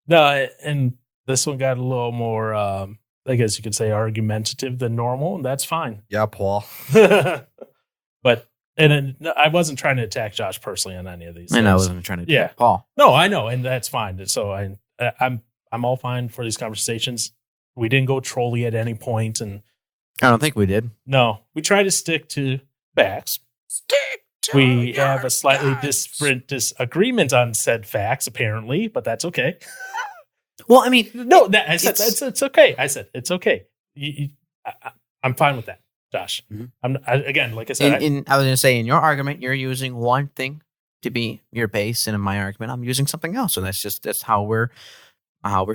No, and this one got a little more, I guess you could say, argumentative than normal, and that's fine. Yeah, Paul. But I wasn't trying to attack Josh personally on any of these. And I things. wasn't trying to Yeah. Paul. No, I know, and that's fine. So I'm all fine for these conversations. We didn't go trolly at any point, and I don't think we did. no, we try to stick to facts. We have a slightly different disagreement on said facts, apparently, but that's okay. Well, I mean, No, I said it's okay. I said it's okay. I'm fine with that, Josh. Mhm. Again, like I said, I was going to say, in your argument, you're using one thing to be your base, and in my argument, I'm using something else, and that's how we're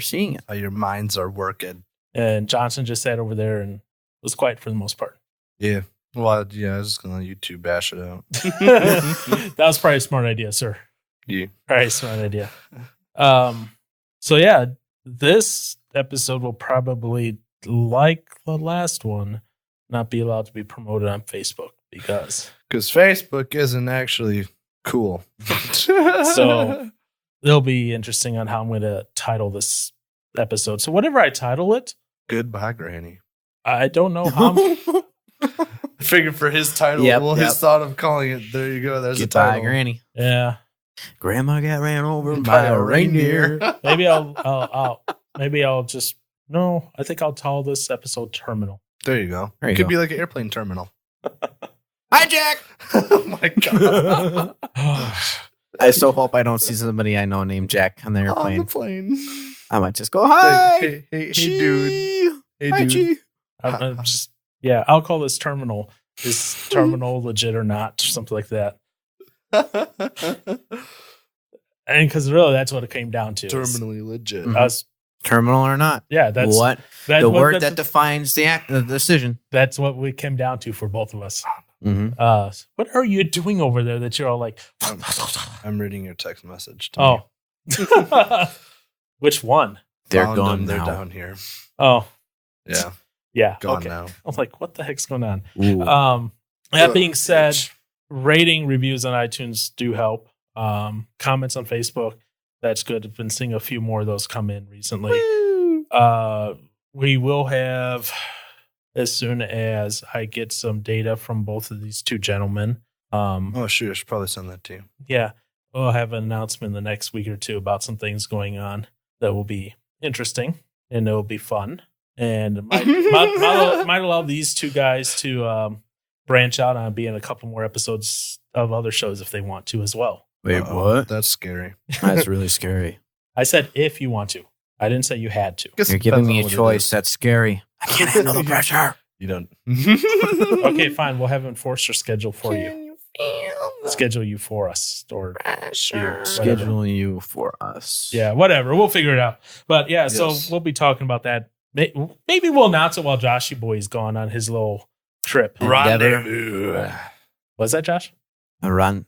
seeing it. How your minds are working. and Johnson just sat over there and was quiet for the most part. Yeah. Well, yeah, I was just going to let you two bash it out. That was probably a smart idea, sir. Yeah. Probably a smart idea. So yeah, this episode will probably, like the last one, not be allowed to be promoted on Facebook because Facebook isn't actually cool. So it'll be interesting on how I'm going to title this episode. So whatever I title it, Goodbye, Granny. I don't know how. I figured for his title, Yep, his yep. thought of calling it, there you go. There's a Goodbye, title. Granny. Yeah, Grandma got ran over by a reindeer. maybe I'll just no. I think I'll title this episode "Terminal." There you go. There you it could go. be like an airplane terminal. Hi, Jack. Oh my god. I so hope I don't see somebody I know named Jack on the On the airplane. plane. I might just go, hi. Hey, dude. Hey, Hi, dude. G. I'm just I'll call this "Terminal." Is terminal legit or not? Or something like that. And because really, that's what it came down to. Terminally legit. Mhm. Us, Terminal or not? yeah, that's what that's the what- word that's- that defines the decision. That's what we came down to for both of us. Mm-hmm. What are you doing over there that you're all like, I'm reading your text message. To oh, which one? They're Found gone them, now. They're down here. Oh, Yeah, yeah. gone Okay. now. I'm like, what the heck's going on? Ooh. That being said, rating reviews on iTunes do help. Comments on Facebook, that's good. I've been seeing a few more of those come in recently. We will have, as soon as I get some data from both of these two gentlemen. Oh, shoot. I should probably send that to you. Yeah, we'll have an announcement in the next week or two about some things going on that will be interesting and it will be fun. And might allow these two guys to branch out on being a couple more episodes of other shows if they want to as well. Wait, Uh-oh, what? That's scary. That's really scary. I said if you want to. I didn't say you had to. Guess You're it giving depends me on a what it choice. is. That's scary. I can't handle the pressure. You don't. Okay, fine. We'll have an enforcer schedule for you. Schedule you for us. Or Schedule you for us. yeah, whatever. We'll figure it out. But yeah, so Yes. we'll be talking about that. Maybe we'll announce it while Joshy Boy's gone on his little trip. Endeavor. Rendezvous. Was that Josh? A run.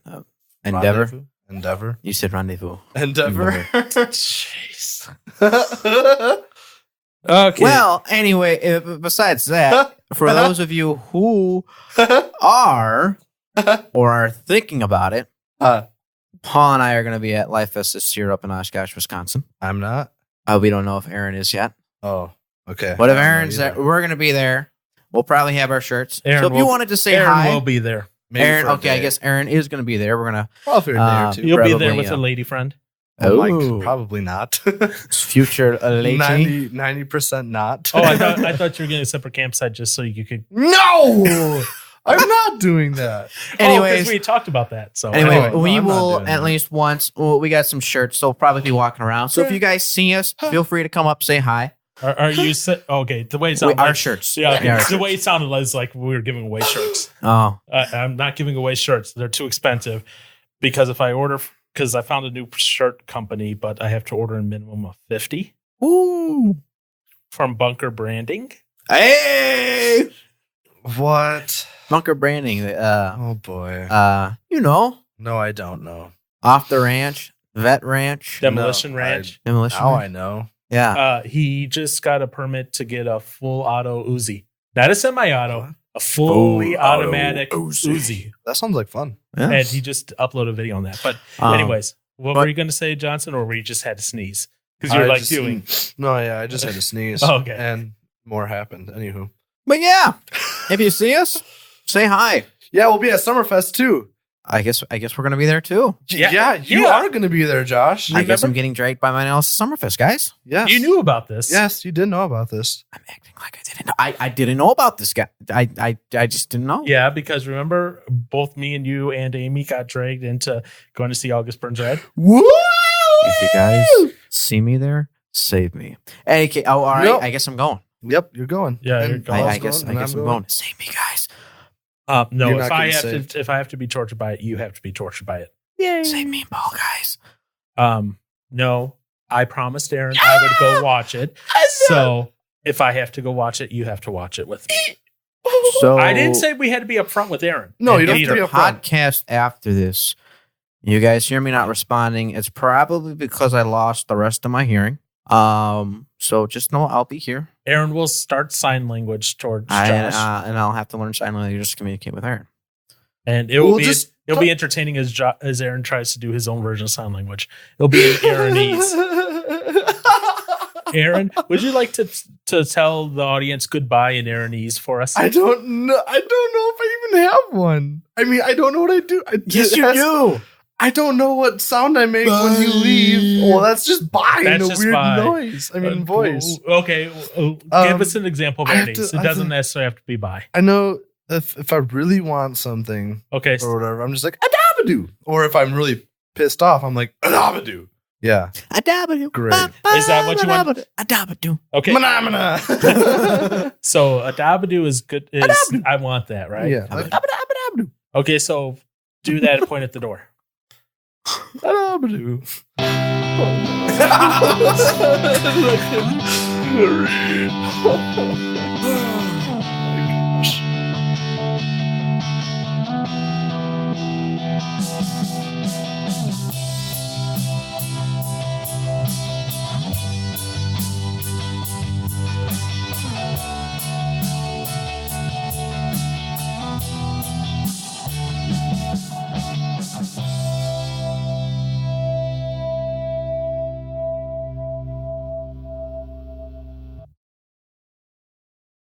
Endeavor. Endeavor. You said rendezvous. Endeavor. Jeez. Okay. Well, anyway, besides that, for those of you who are or are thinking about it, Paul and I are going to be at Life Fest this year up in Oshkosh, Wisconsin. I'm not. We don't know if Aaron is yet. Oh, okay. But if I don't know Aaron's either. there, we're going to be there. We'll probably have our shirts. Aaron So if you will- wanted to say Aaron hi, will be there. Maybe Aaron. for a Okay, I day. guess Aaron is going to be there. We're going to Well, for a day or two. You'll be there Probably, with a lady friend. Probably not. future lady. 90% not. Oh, I thought you were getting a separate campsite just so you could. No! I'm not doing that. Anyways, we talked about that. So Anyway, Anyway, we I'm not will doing at that. least once. Well, we got some shirts, so we'll probably be walking around. So if you guys see us, feel free to come up, say hi. are you? Okay, the way it sounded. Our like, shirts. Yeah, okay. Yeah, our The way it sounded was like we were giving away shirts. Oh, I'm not giving away shirts. They're too expensive because if I order, because I found a new shirt company, but I have to order a minimum of 50 ooh, from Bunker Branding. hey, What? Bunker Branding. Oh, boy. You know, No, I don't know. off the ranch, vet ranch, Demolition No, Ranch. demolition. Now ranch. I know. Yeah, He just got a permit to get a full auto Uzi, not a semi-auto, What? a fully Full auto automatic Uzi. Uzi. That sounds like fun. yeah. And he just uploaded a video on that. But anyways, what but- were you going to say, Johnson, or were you just had to sneeze? Because you're I like just- doing. No, yeah, I just had to sneeze. Oh, okay. And more happened. Anywho. But yeah, if you see us, say hi. Yeah, we'll be at Summerfest too. I guess we're gonna be there too. Yeah, you yeah. are going to be there, Josh. I guess I'm getting dragged by my nails to Summerfest, guys. Yes. You knew about this. Yes, you did know about this. I'm acting like I didn't know. I didn't know about this guy. I just didn't know. Yeah, because remember, both me and you and Amy got dragged into going to see August Burns Red. Woo! If you guys see me there, save me. Okay. Oh, all right. Yep. I guess I'm going. Yep, you're going. Yeah, And you're going. Paul's I guess and I'm going. Save me, guys. No, You're if not I getting have to, if I have to be tortured by it, you have to be tortured by it. Yay. Save me and Paul, guys. No, I promised Aaron I would go watch it. So if I have to go watch it, you have to watch it with me. So I didn't say we had to be upfront with Aaron. No, you And don't have to Peter. be upfront. podcast after this. You guys hear me not responding. It's probably because I lost the rest of my hearing. So just know I'll be here. Aaron will start sign language towards I, Josh, and I'll have to learn sign language to communicate with Aaron. and it will We'll be just it'll be entertaining as Aaron tries to do his own version of sign language. It'll be in Aaronese. Aaron, would you like to tell the audience goodbye in Aaronese for us? I don't know. I don't know if I even have one. I mean, I don't know what I do. do. I don't know what sound I make when you leave. Well, that's just bye. That's a just weird bye. noise. I mean, voice. Okay, give us an example of I have Aaronese. to- It I doesn't have to- necessarily have to be by. I know if I really want something Okay, or whatever, I'm just like adabadoo. Or if I'm really pissed off, I'm like adabadoo. Yeah. Adabadoo. Great. Is that what you want? Adabadoo. okay. Manamana. So Adabadoo is good. I want that, right? Yeah. Like, adabadoo. Okay, so do that and point at the door. Adabadoo.